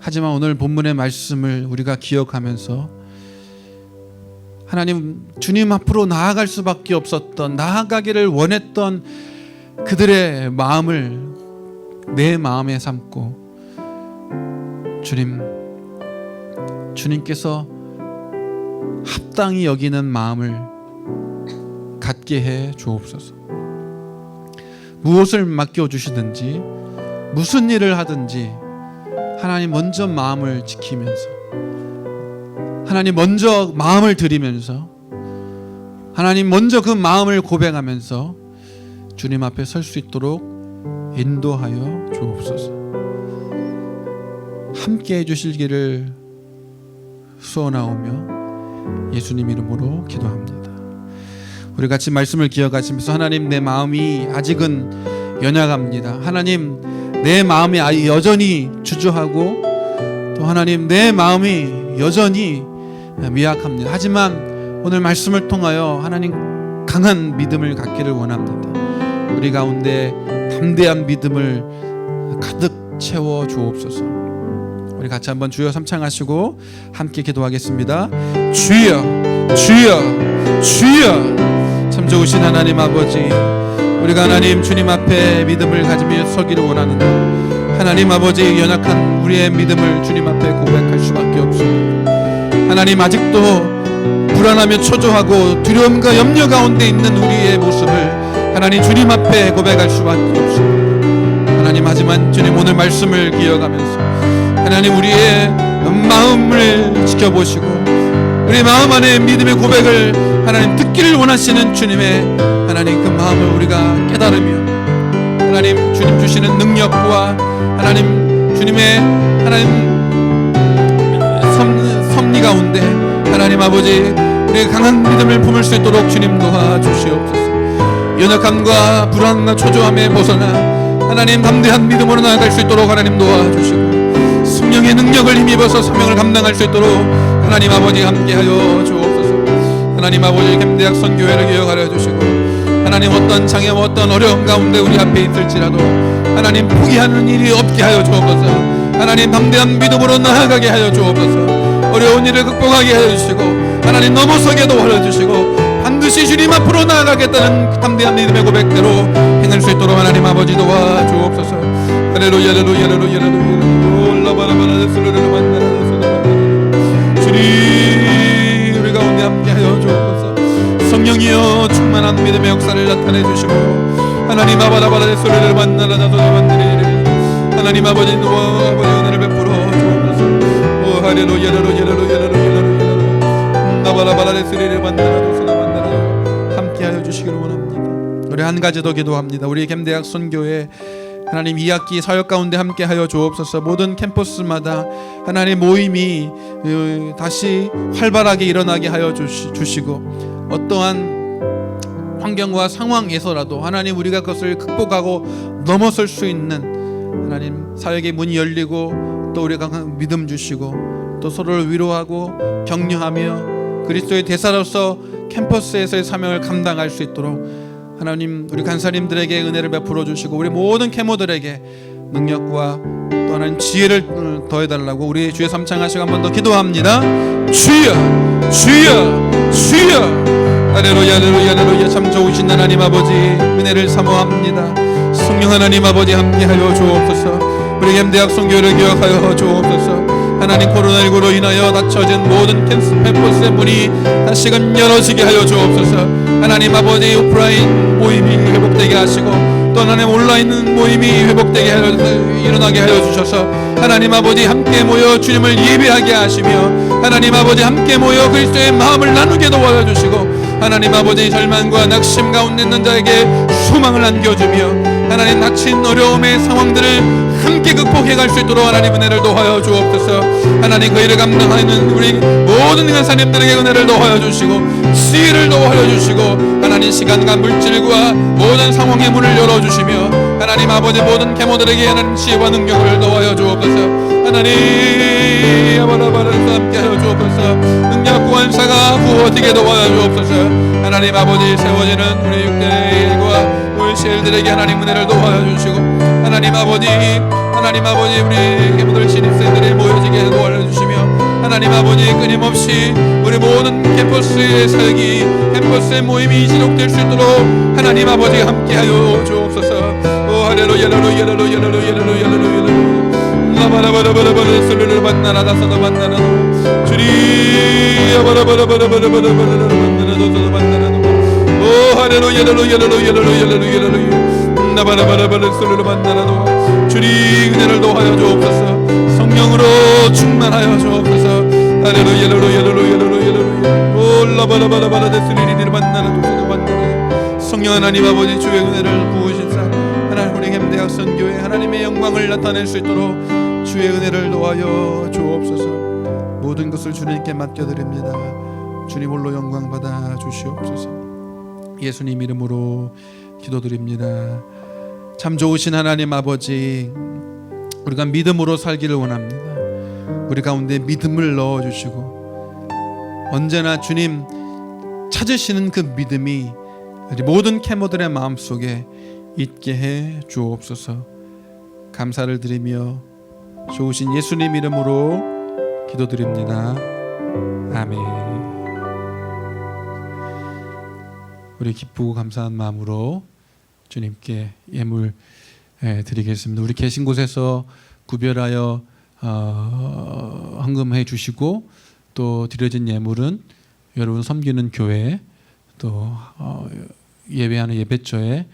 S3: 하지만 오늘 본문의 말씀을 우리가 기억하면서 하나님, 주님 앞으로 나아갈 수밖에 없었던, 나아가기를 원했던 그들의 마음을 내 마음에 삼고 주님께서 합당히 여기는 마음을 갖게 해 주옵소서. 무엇을 맡겨주시든지 무슨 일을 하든지 하나님 먼저 마음을 지키면서, 하나님 먼저 마음을 드리면서, 하나님 먼저 그 마음을 고백하면서 주님 앞에 설 수 있도록 인도하여 주옵소서. 함께 해주시기를 소원하오며 예수님 이름으로 기도합니다. 우리 같이 말씀을 기억하시면서, 하나님, 내 마음이 아직은 연약합니다. 하나님, 내 마음이 여전히 주저하고 또 하나님, 내 마음이 여전히 미약합니다. 하지만 오늘 말씀을 통하여 하나님, 강한 믿음을 갖기를 원합니다. 우리 가운데 담대한 믿음을 가득 채워 주옵소서. 우리 같이 한번 주여 삼창하시고 함께 기도하겠습니다. 주여, 주여, 주여. 참 좋으신 하나님 아버지, 우리가 하나님 주님 앞에 믿음을 가지며 서기를 원하는데 하나님 아버지, 연약한 우리의 믿음을 주님 앞에 고백할 수밖에 없습니다. 하나님, 아직도 불안하며 초조하고 두려움과 염려 가운데 있는 우리의 모습을 하나님 주님 앞에 고백할 수밖에 없습니다. 하나님, 하지만 주님, 오늘 말씀을 기억하면서 하나님, 우리의 마음을 지켜보시고 우리 마음 안에 믿음의 고백을 하나님 듣기를 원하시는 주님의 하나님 그 마음을 우리가 깨달으며 하나님, 주님 주시는 능력과 하나님 주님의 하나님 섭리 가운데 하나님 아버지, 우리의 강한 믿음을 품을 수 있도록 주님 도와주시옵소서. 연약함과 불안과 초조함에 벗어나 하나님 담대한 믿음으로 나아갈 수 있도록 하나님 도와주시고, 성령의 능력을 힘입어서 사명을 감당할 수 있도록 하나님 아버지 함께하여 주옵소서. 하나님 아버지, 캠대학 선교회를 기억하여 주시고 하나님, 어떤 장애와 어떤 어려움 가운데 우리 앞에 있을지라도 하나님 포기하는 일이 없게 하여 주옵소서. 하나님, 담대한 믿음으로 나아가게 하여 주옵소서. 어려운 일을 극복하게 하여 주시고 하나님, 넘어서게 도와주시고 반드시 주님 앞으로 나아가겠다는 그 담대한 믿음의 고백대로 행할 수 있도록 하나님 아버지 도와주옵소서. 할렐루야, 할렐루야, 할렐루야, 할렐루야. 주님, 우리 가운데 함께하여 주옵소서. 성령이여, 충만한 믿음의 역사를 나타내 주시고 하나님 아바라바라의 소리를 만나라 나도 만들이리. 하나님 아버지, 아버지 은혜를 베풀어 주옵소서. 오 할렐루야, 할렐루야, 할렐루야, 할렐루야. 나바라바라의 소리를 만나라 함께하여 주시기를 원합니다. 우리 한 가지 더 기도합니다. 우리 캠대학 선교회 하나님 2학기 사역 가운데 함께하여 주옵소서. 모든 캠퍼스마다 하나님 모임이 다시 활발하게 일어나게 하여 주시고 어떠한 환경과 상황에서라도 하나님, 우리가 그것을 극복하고 넘어설 수 있는 하나님 사역의 문이 열리고 또 우리가 믿음 주시고 또 서로를 위로하고 격려하며 그리스도의 대사로서 캠퍼스에서의 사명을 감당할 수 있도록 하나님, 우리 간사님들에게 은혜를 베풀어 주시고 우리 모든 캐모들에게 능력과 또 하나님 지혜를 더해달라고 우리 주의 삼창하시고 한 번 더 기도합니다. 주여, 주여, 주여. 할렐루야, 할렐루야, 할렐루야. 참 좋으신 하나님 아버지, 은혜를 사모합니다. 성령 하나님 아버지 함께하여 주옵소서. 우리 캠대학 선교회를 기억하여 주옵소서. 하나님, 코로나19로 인하여 닫혀진 모든 캠퍼스의 문이 다시금 열어지게 하여 주옵소서. 하나님 아버지, 오프라인 모임이 회복되게 하시고 또 하나님 온라인 모임이 회복되게 일어나게 하여 주셔서 하나님 아버지, 함께 모여 주님을 예배하게 하시며 하나님 아버지, 함께 모여 그리스도의 마음을 나누게 도와주시고 하나님 아버지, 절망과 낙심 가운데 있는 자에게 소망을 안겨주며 하나님 닥친 어려움의 상황들을 함께 극복해 갈 수 있도록 하나님 은혜를 도하여 주옵소서. 하나님 그 일을 감당하는 우리 모든 간사님들에게 은혜를 도하여 주시고 지혜를 도하여 주시고 하나님 시간과 물질과 모든 상황의 문을 열어주시며 하나님 아버지 모든 계모들에게 하나님 지혜와 능력을 도하여 주옵소서. 하나님 아버지와 함께하여 주옵소서. 능력 구원사가 부어지게 도와여 주옵소서. 하나님 아버지 세워지는 우리 육대의 일과 우리 시엘들에게 하나님 은혜를 도와여 주시고 하나님 아버지 우리 계모들 신입생들이 모여지게 도와여 주시며 하나님 아버지 끊임없이 우리 모든 캠퍼스의 살기 캠퍼스의 모임이 지속될 수 있도록 하나님 아버지 함께하여 주옵소서. 오 할렐루야 할렐루야 할렐루야 할렐루야 할렐루야 나바라바라바라바라 소리를 만나라 다서도 만나라도 주리 바라바라바라바라바라바라 만나라도 만나라도 오 할렐루야 할렐루야 할렐루야 할렐루야 나바라바라바라 소리를 만나라도 주리 은혜를 도하여 주옵소서. 성령으로 충만하여 주옵소서. 할렐루야 할렐루야 할렐루야 할렐루야 오 라바라바라바라 데스리리를 만나라도 만나라도 성령 하나님 아버지 주의 은혜를 부으시사 하나님 우리 gem대학 선교회 하나님의 영광을 나타낼 수 있도록 주의 은혜를 도하여 주옵소서. 모든 것을 주님께 맡겨드립니다. 주님 홀로 영광 받아 주시옵소서. 예수님 이름으로 기도드립니다. 참 좋으신 하나님 아버지, 우리가 믿음으로 살기를 원합니다. 우리 가운데 믿음을 넣어주시고 언제나 주님 찾으시는 그 믿음이 우리 모든 캐모들의 마음속에 있게 해 주옵소서. 감사를 드리며 좋으신 예수님 이름으로 기도드립니다. 아멘. 우리 기쁘고 감사한 마음으로 주님께 예물 드리겠습니다. 우리 계신 곳에서 구별하여 헌금해 주시고 또 드려진 예물은 여러분 섬기는 교회 또 예배하는 예배처에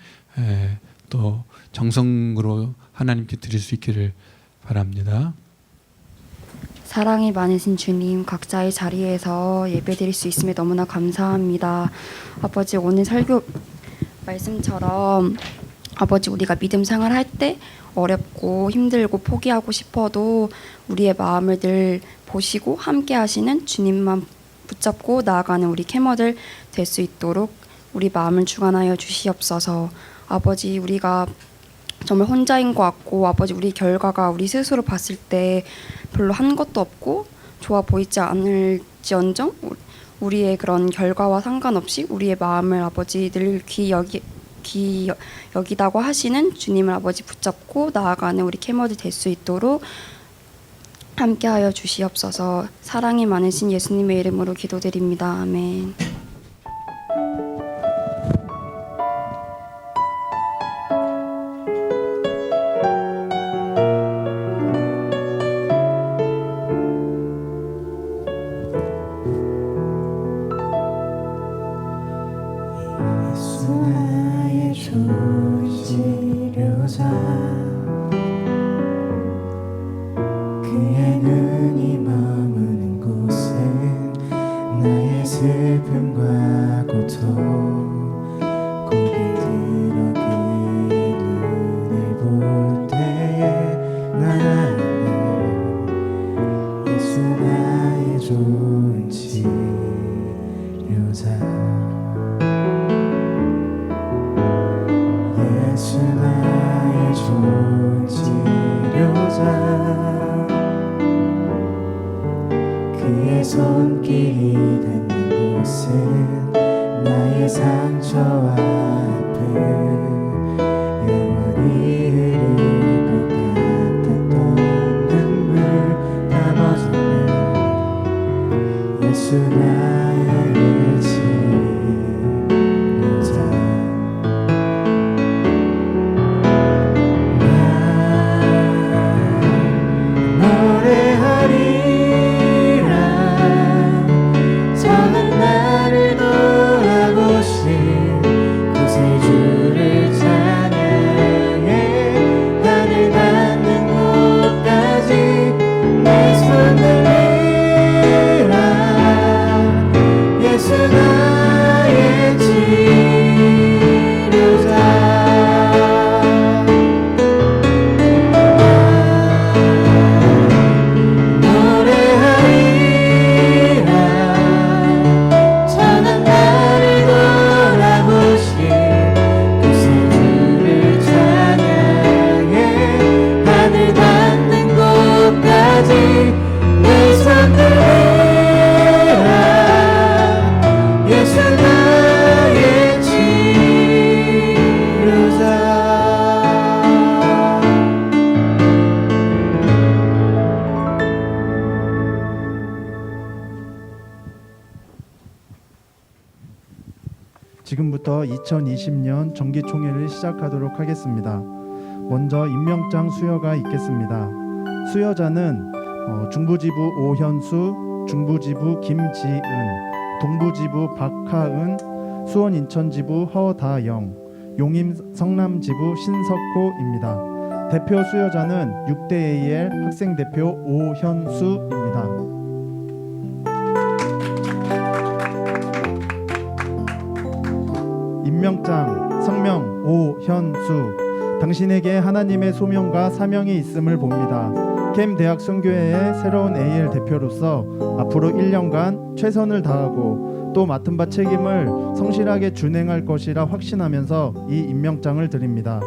S3: 또 정성으로 하나님께 드릴 수 있기를 바랍니다.
S4: 사랑이 많으신 주님, 각자의 자리에서 예배드릴 수 있음에 너무나 감사합니다. 아버지, 오늘 설교 말씀처럼 아버지 우리가 믿음 생활할 때 어렵고 힘들고 포기하고 싶어도 우리의 마음을 늘 보시고 함께 하시는 주님만 붙잡고 나아가는 우리 캐머들 될 수 있도록 우리 마음을 주관하여 주시옵소서. 아버지, 우리가 정말 혼자인 것 같고 아버지 우리 결과가 우리 스스로 봤을 때 별로 한 것도 없고 좋아 보이지 않을지언정 우리의 그런 결과와 상관없이 우리의 마음을 아버지 늘 귀 여기다고 하시는 주님을 아버지 붙잡고 나아가는 우리 캐머들 될 수 있도록 함께하여 주시옵소서. 사랑이 많으신 예수님의 이름으로 기도드립니다. 아멘.
S2: 나의 좋은 치료자 그의 눈이 머무는 곳은 나의 슬픔과 고통 고개 들어 그의 눈을 볼 때에 나는 예수 나의 좋은 치료자 예수 나의 좋은 치료자 그의 손길이 닿는 곳은 나의 상처와 아픔 영원히 흐를 것 같았던 눈물 다 젖는 예수 나의 치료자 노래하리라
S5: 지금부터 2020년 정기총회를 시작하도록 하겠습니다. 먼저 임명장 수여가 있겠습니다. 수여자는 중부지부 오현수, 중부지부 김지은, 동부지부 박하은, 수원 인천지부 허다영, 용인 성남지부 신석호입니다. 대표 수여자는 6대 AL 학생대표 오현수입니다. 임명장 성명 오현수. 당신에게 하나님의 소명과 사명이 있음을 봅니다. 캠 대학 선교회의 새로운 AL 대표로서 앞으로 1년간 최선을 다하고 또 맡은 바 책임을 성실하게 준행할 것이라 확신하면서 이 임명장을 드립니다.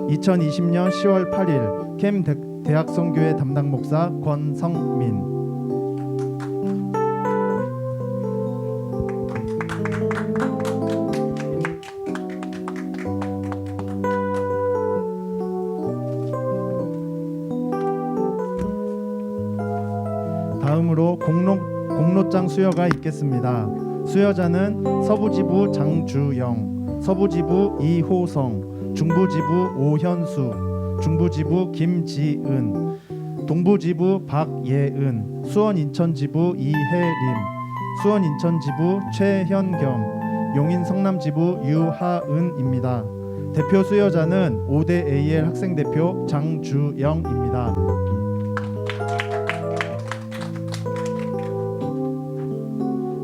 S5: 2020년 10월 8일 캠 대학 선교회 담당 목사 권성민. 다음으로 공로장 수여가 있겠습니다. 수여자는 서부지부 장주영, 서부지부 이호성, 중부지부 오현수, 중부지부 김지은, 동부지부 박예은, 수원 인천지부 이혜림, 수원 인천지부 최현경, 용인 성남지부 유하은입니다. 대표 수여자는 5대 AL 학생대표 장주영입니다.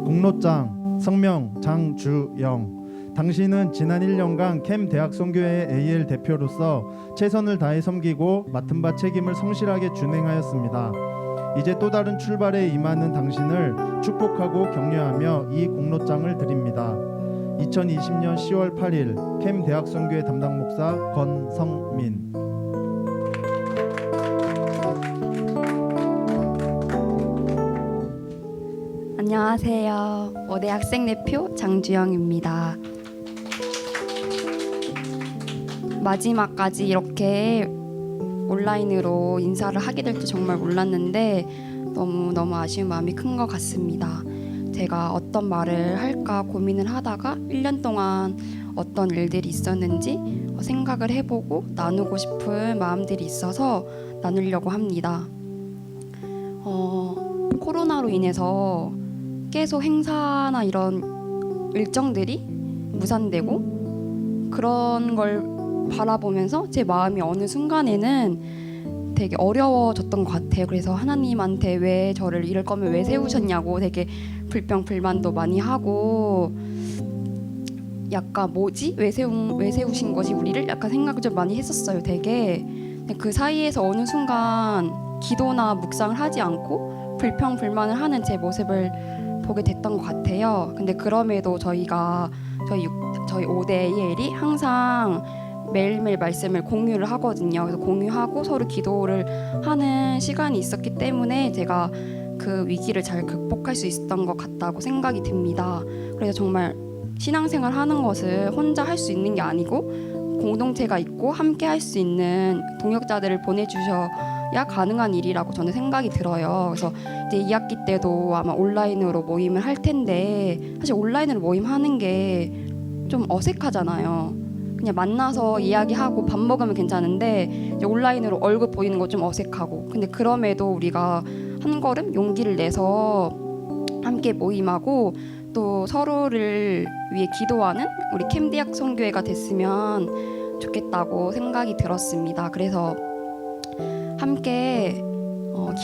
S5: 공로장 성명 장주영. 당신은 지난 1년간 캠 대학 선교회 AL 대표로서 최선을 다해 섬기고 맡은 바 책임을 성실하게 준행하였습니다. 이제 또 다른 출발에 임하는 당신을 축복하고 격려하며 이 공로장을 드립니다. 2020년 10월 8일 캠 대학 선교회 담당 목사 권성민.
S4: 안녕하세요. 5대 학생대표 장주영입니다. 마지막까지 이렇게 온라인으로 인사를 하게 될 줄 정말 몰랐는데 너무 아쉬운 마음이 큰 것 같습니다. 제가 어떤 말을 할까 고민을 하다가 1년 동안 어떤 일들이 있었는지 생각을 해보고 나누고 싶은 마음들이 있어서 나누려고 합니다. 코로나로 인해서 계속 행사나 이런 일정들이 무산되고 그런 걸 바라보면서 제 마음이 어느 순간에는 되게 어려워졌던 것 같아요. 그래서 하나님한테 왜 저를 이럴 거면 왜 세우셨냐고 되게 불평불만도 많이 하고 약간 뭐지? 왜 세우신 거지 우리를? 약간 생각을 좀 많이 했었어요. 되게 그 사이에서 어느 순간 기도나 묵상을 하지 않고 불평불만을 하는 제 모습을 보게 됐던 것 같아요. 근데 그럼에도 저희 5대 AL이 항상 매일매일 말씀을 공유를 하거든요. 그래서 공유하고 서로 기도를 하는 시간이 있었기 때문에 제가 그 위기를 잘 극복할 수 있었던 것 같다고 생각이 듭니다. 그래서 정말 신앙생활 하는 것을 혼자 할 수 있는 게 아니고 공동체가 있고 함께 할 수 있는 동역자들을 보내주셔야 가능한 일이라고 저는 생각이 들어요. 그래서 이제 2학기 때도 아마 온라인으로 모임을 할 텐데 사실 온라인으로 모임하는 게 좀 어색하잖아요. 그냥 만나서 이야기하고 밥 먹으면 괜찮은데 이제 온라인으로 얼굴 보이는 거 좀 어색하고 근데 그럼에도 우리가 한 걸음 용기를 내서 함께 모임하고 또 서로를 위해 기도하는 우리 캠 대학 선교회가 됐으면 좋겠다고 생각이 들었습니다. 그래서 함께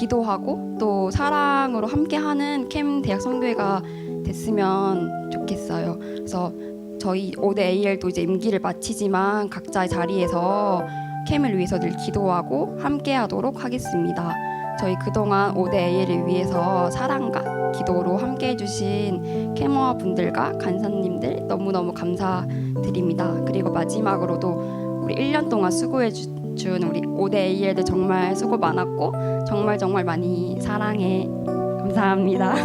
S4: 기도하고 또 사랑으로 함께하는 캠 대학 선교회가 됐으면 좋겠어요. 그래서 저희 5대 AL도 이제 임기를 마치지만 각자의 자리에서 캠을 위해서 늘 기도하고 함께하도록 하겠습니다. 저희 그동안 5대 AL을 위해서 사랑과 기도로 함께해 주신 캠머 분들과 간사님들 너무너무 감사드립니다. 그리고 마지막으로도 우리 1년 동안 수고해 준 우리 5대 AL들 정말 수고 많았고 정말 많이 사랑해. 감사합니다.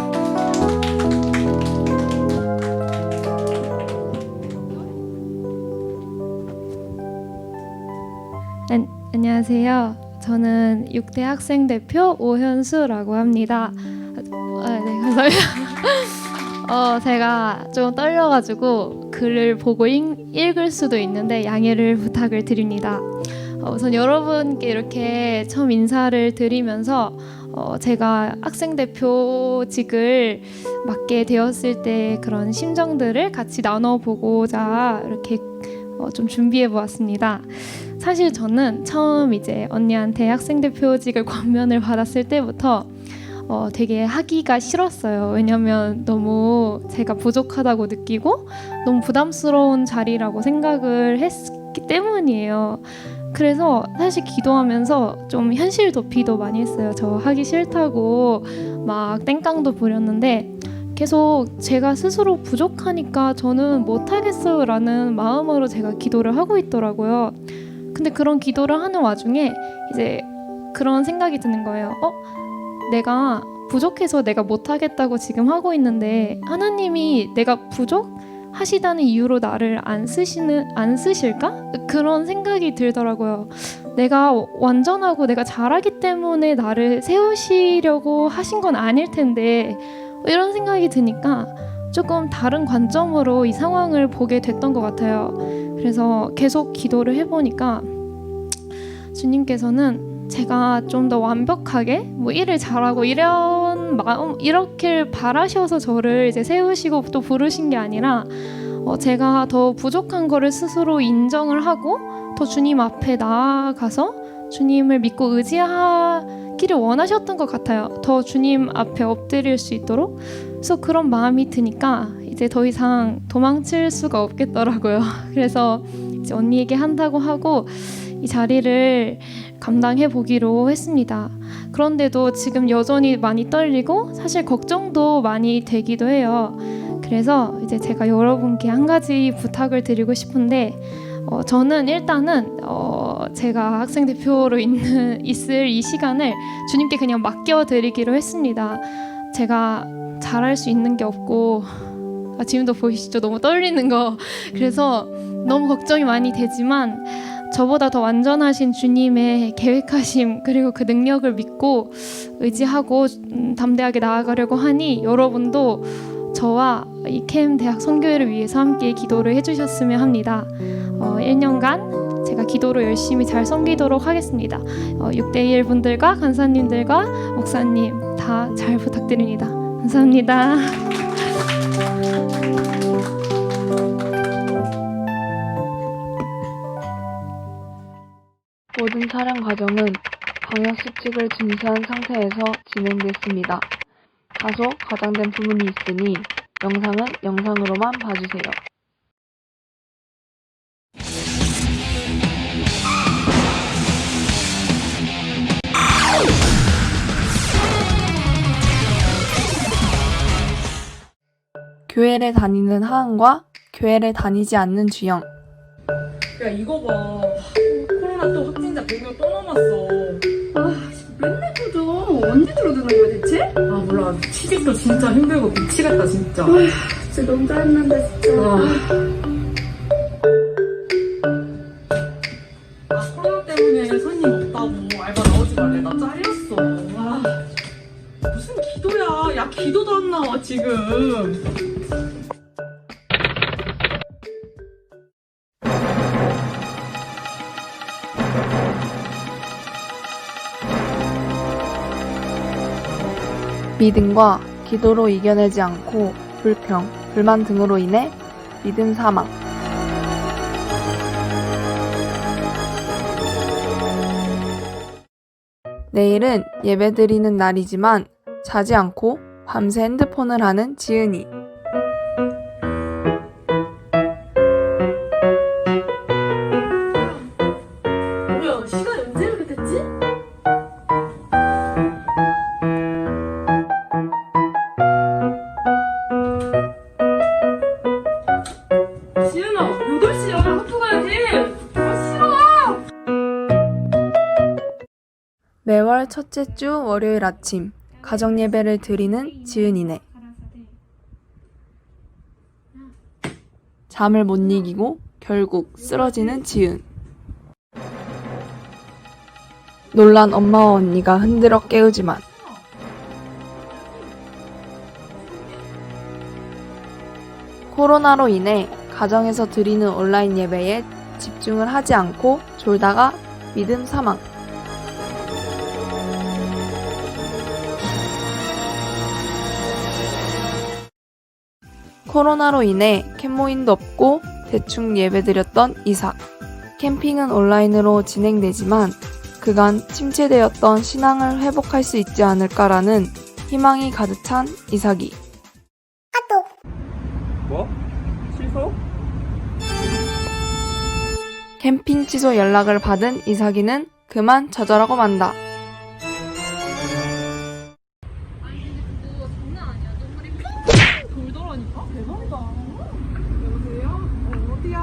S6: 안녕하세요. 저는 6대 학생 대표 오현수라고 합니다. 네, 감사합니다. 제가 좀 떨려가지고 글을 보고 읽을 수도 있는데 양해를 부탁을 드립니다. 우선 여러분께 이렇게 처음 인사를 드리면서 제가 학생대표직을 맡게 되었을 때 그런 심정들을 같이 나눠보고자 이렇게 좀 준비해 보았습니다. 사실 저는 처음 이제 언니한테 학생대표직을 권면을 받았을 때부터 되게 하기가 싫었어요. 왜냐면 너무 제가 부족하다고 느끼고 너무 부담스러운 자리라고 생각을 했기 때문이에요. 그래서 사실 기도하면서 좀 현실 도피도 많이 했어요. 저 하기 싫다고 막 땡깡도 부렸는데 계속 제가 스스로 부족하니까 저는 못하겠어요 라는 마음으로 제가 기도를 하고 있더라고요. 근데 그런 기도를 하는 와중에 이제 그런 생각이 드는 거예요. 내가 부족해서 내가 못하겠다고 지금 하고 있는데 하나님이 내가 부족하시다는 이유로 나를 안 쓰실까? 그런 생각이 들더라고요. 내가 완전하고 내가 잘하기 때문에 나를 세우시려고 하신 건 아닐 텐데 이런 생각이 드니까 조금 다른 관점으로 이 상황을 보게 됐던 것 같아요. 그래서 계속 기도를 해보니까 주님께서는 제가 좀 더 완벽하게 뭐 일을 잘하고 이런 마음 이렇게 바라셔서 저를 이제 세우시고 또 부르신 게 아니라 제가 더 부족한 거를 스스로 인정을 하고 더 주님 앞에 나아가서 주님을 믿고 의지하기를 원하셨던 것 같아요. 더 주님 앞에 엎드릴 수 있도록. 그래서 그런 마음이 드니까 이제 더 이상 도망칠 수가 없겠더라고요. 그래서 이제 언니에게 한다고 하고 이 자리를 감당해 보기로 했습니다. 그런데도 지금 여전히 많이 떨리고 사실 걱정도 많이 되기도 해요. 그래서 이제 제가 여러분께 한 가지 부탁을 드리고 싶은데 저는 일단은 제가 학생 대표로 있을 이 시간을 주님께 그냥 맡겨드리기로 했습니다. 제가 잘할 수 있는 게 없고 지금도 보이시죠? 너무 떨리는 거. 그래서 너무 걱정이 많이 되지만 저보다 더 완전하신 주님의 계획하심 그리고 그 능력을 믿고 의지하고 담대하게 나아가려고 하니 여러분도 저와 이 캠 대학 선교회를 위해서 함께 기도를 해주셨으면 합니다. 1년간 제가 기도로 열심히 잘 섬기도록 하겠습니다. 6대1 분들과 간사님들과 목사님 다 잘 부탁드립니다. 감사합니다.
S7: 모든 촬영 과정은 방역 수칙을 준수한 상태에서 진행됐습니다. 다소 과장된 부분이 있으니 영상은 영상으로만 봐주세요. 교회를 다니는 하은과 교회를 다니지 않는 주영.
S8: 야 이거 봐. 코로나 또 확진자 100명 또 넘었어.
S9: 맨날 터져. 언제 들어드는 거야 대체?
S8: 아 몰라. 취직도 진짜 힘들고 미치겠다 진짜.
S9: 진짜 너무 짜증난다 진짜.
S8: 코로나 때문에 손님 없다고 알바 나오지 말래. 나 잘렸어. 무슨 기도야. 야 기도도 안 나와 지금.
S7: 믿음과 기도로 이겨내지 않고 불평, 불만 등으로 인해 믿음 사망. 내일은 예배드리는 날이지만 자지 않고 밤새 핸드폰을 하는 지은이.
S8: 뭐야 시간이 언제 이렇게 됐지? 지은아 8시야. 학교 가야지. 싫어.
S7: 매월 첫째 주 월요일 아침 가정 예배를 드리는 지은이네. 잠을 못 이기고 결국 쓰러지는 지은. 놀란 엄마와 언니가 흔들어 깨우지만 코로나로 인해 가정에서 드리는 온라인 예배에 집중을 하지 않고 졸다가 믿음 사망. 코로나로 인해 캠모임도 없고 대충 예배드렸던 이삭. 캠핑은 온라인으로 진행되지만 그간 침체되었던 신앙을 회복할 수 있지 않을까라는 희망이 가득 찬 이삭이.
S8: 뭐? 취소?
S7: 캠핑 취소 연락을 받은 이삭이는 그만 좌절하고 만다.
S8: 돌더라니까? 대박이다. 여보세요? 어디야?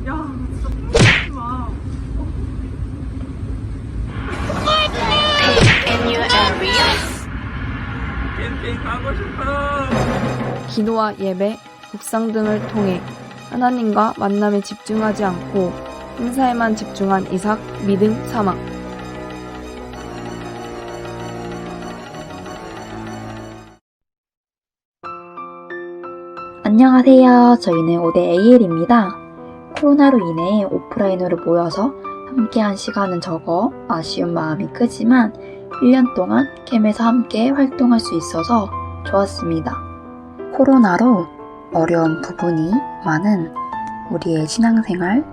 S8: 야, 나 진짜 풀지 마. 캠핑 가고 싶어.
S7: 기도와 예배, 묵상 등을 통해 하나님과 만남에 집중하지 않고 행사에만 집중한 이삭 믿음 사망.
S10: 안녕하세요. 저희는 5대 AL입니다. 코로나로 인해 오프라인으로 모여서 함께한 시간은 적어 아쉬운 마음이 크지만 1년 동안 캠에서 함께 활동할 수 있어서 좋았습니다. 코로나로 어려운 부분이 많은 우리의 신앙생활,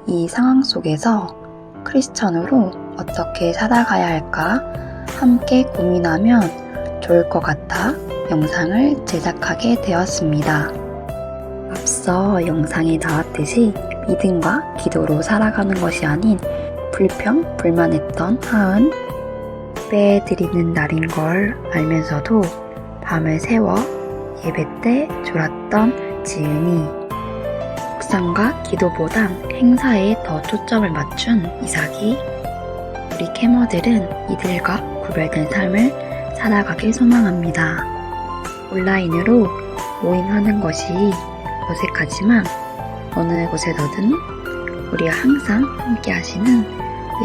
S10: 이 상황 속에서 크리스천으로 어떻게 살아가야 할까 함께 고민하면 좋을 것 같아 영상을 제작하게 되었습니다. 앞서 영상에 나왔듯이 믿음과 기도로 살아가는 것이 아닌 불평, 불만했던 하은, 예배 드리는 날인 걸 알면서도 밤을 새워 예배 때 졸았던 지은이, 묵상과 기도보단 행사에 더 초점을 맞춘 이삭이, 우리 캐머들은 이들과 구별된 삶을 살아가길 소망합니다. 온라인으로 모임하는 것이 어색하지만 어느 곳에서든 우리가 항상 함께 하시는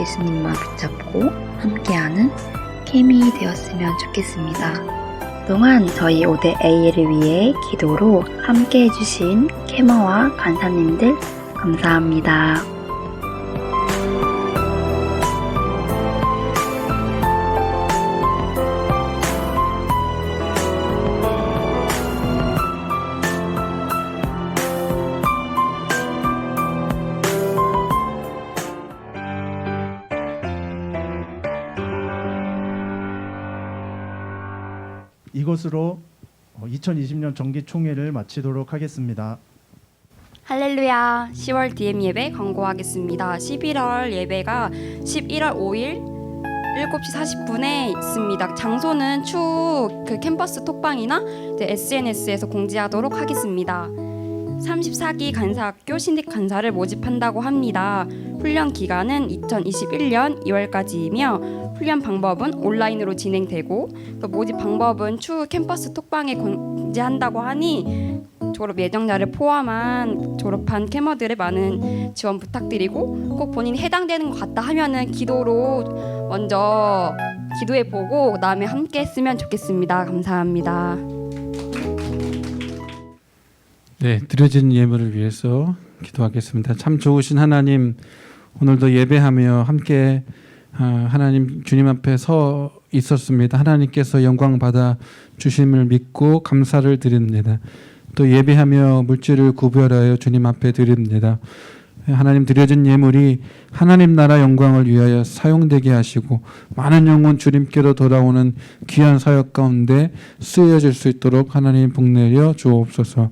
S10: 예수님만 붙잡고 함께하는 캠이 되었으면 좋겠습니다. 그동안 저희 5대 AL을 위해 기도로 함께 해주신 캐머와 간사님들 감사합니다.
S5: 이것으로 2020년 정기총회를 마치도록 하겠습니다.
S4: 할렐루야. 10월 DM 예배 광고하겠습니다. 11월 예배가 11월 5일 7시 40분에 있습니다. 장소는 추후 그 캠퍼스 톡방이나 SNS에서 공지하도록 하겠습니다. 34기 간사학교 신입 간사를 모집한다고 합니다. 훈련 기간은 2021년 2월까지이며 훈련 방법은 온라인으로 진행되고 또 모집 방법은 추후 캠퍼스 톡방에 공지한다고 하니 졸업 예정자를 포함한 졸업한 캐머들의 많은 지원 부탁드리고 꼭 본인이 해당되는 것 같다 하면은 기도로 먼저 기도해보고 그다음에 함께 했으면 좋겠습니다. 감사합니다.
S3: 네, 드려진 예물을 위해서 기도하겠습니다. 참 좋으신 하나님, 오늘도 예배하며 함께 하나님 주님 앞에 서 있었습니다. 하나님께서 영광 받아 주심을 믿고 감사를 드립니다. 또 예배하며 물질을 구별하여 주님 앞에 드립니다. 하나님 드려진 예물이 하나님 나라 영광을 위하여 사용되게 하시고 많은 영혼 주님께로 돌아오는 귀한 사역 가운데 쓰여질 수 있도록 하나님 복내려 주옵소서.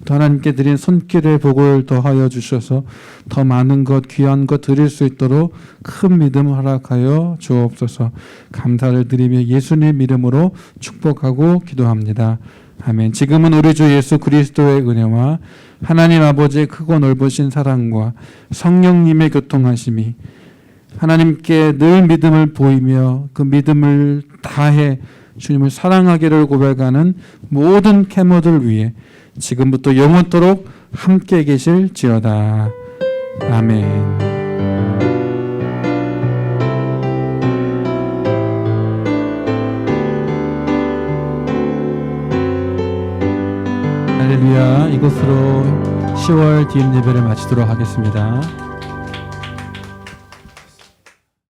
S3: 또 하나님께 드린 손길의 복을 더하여 주셔서 더 많은 것 귀한 것 드릴 수 있도록 큰 믿음 허락하여 주옵소서. 감사를 드리며 예수님 이름으로 축복하고 기도합니다. 아멘. 지금은 우리 주 예수 그리스도의 은혜와 하나님 아버지의 크고 넓으신 사랑과 성령님의 교통하심이 하나님께 늘 믿음을 보이며 그 믿음을 다해 주님을 사랑하기를 고백하는 모든 캐머들 위해 지금부터 영원토록 함께 계실지어다. 아멘. 할렐루야. 이것으로 10월 DM 예배를 마치도록 하겠습니다.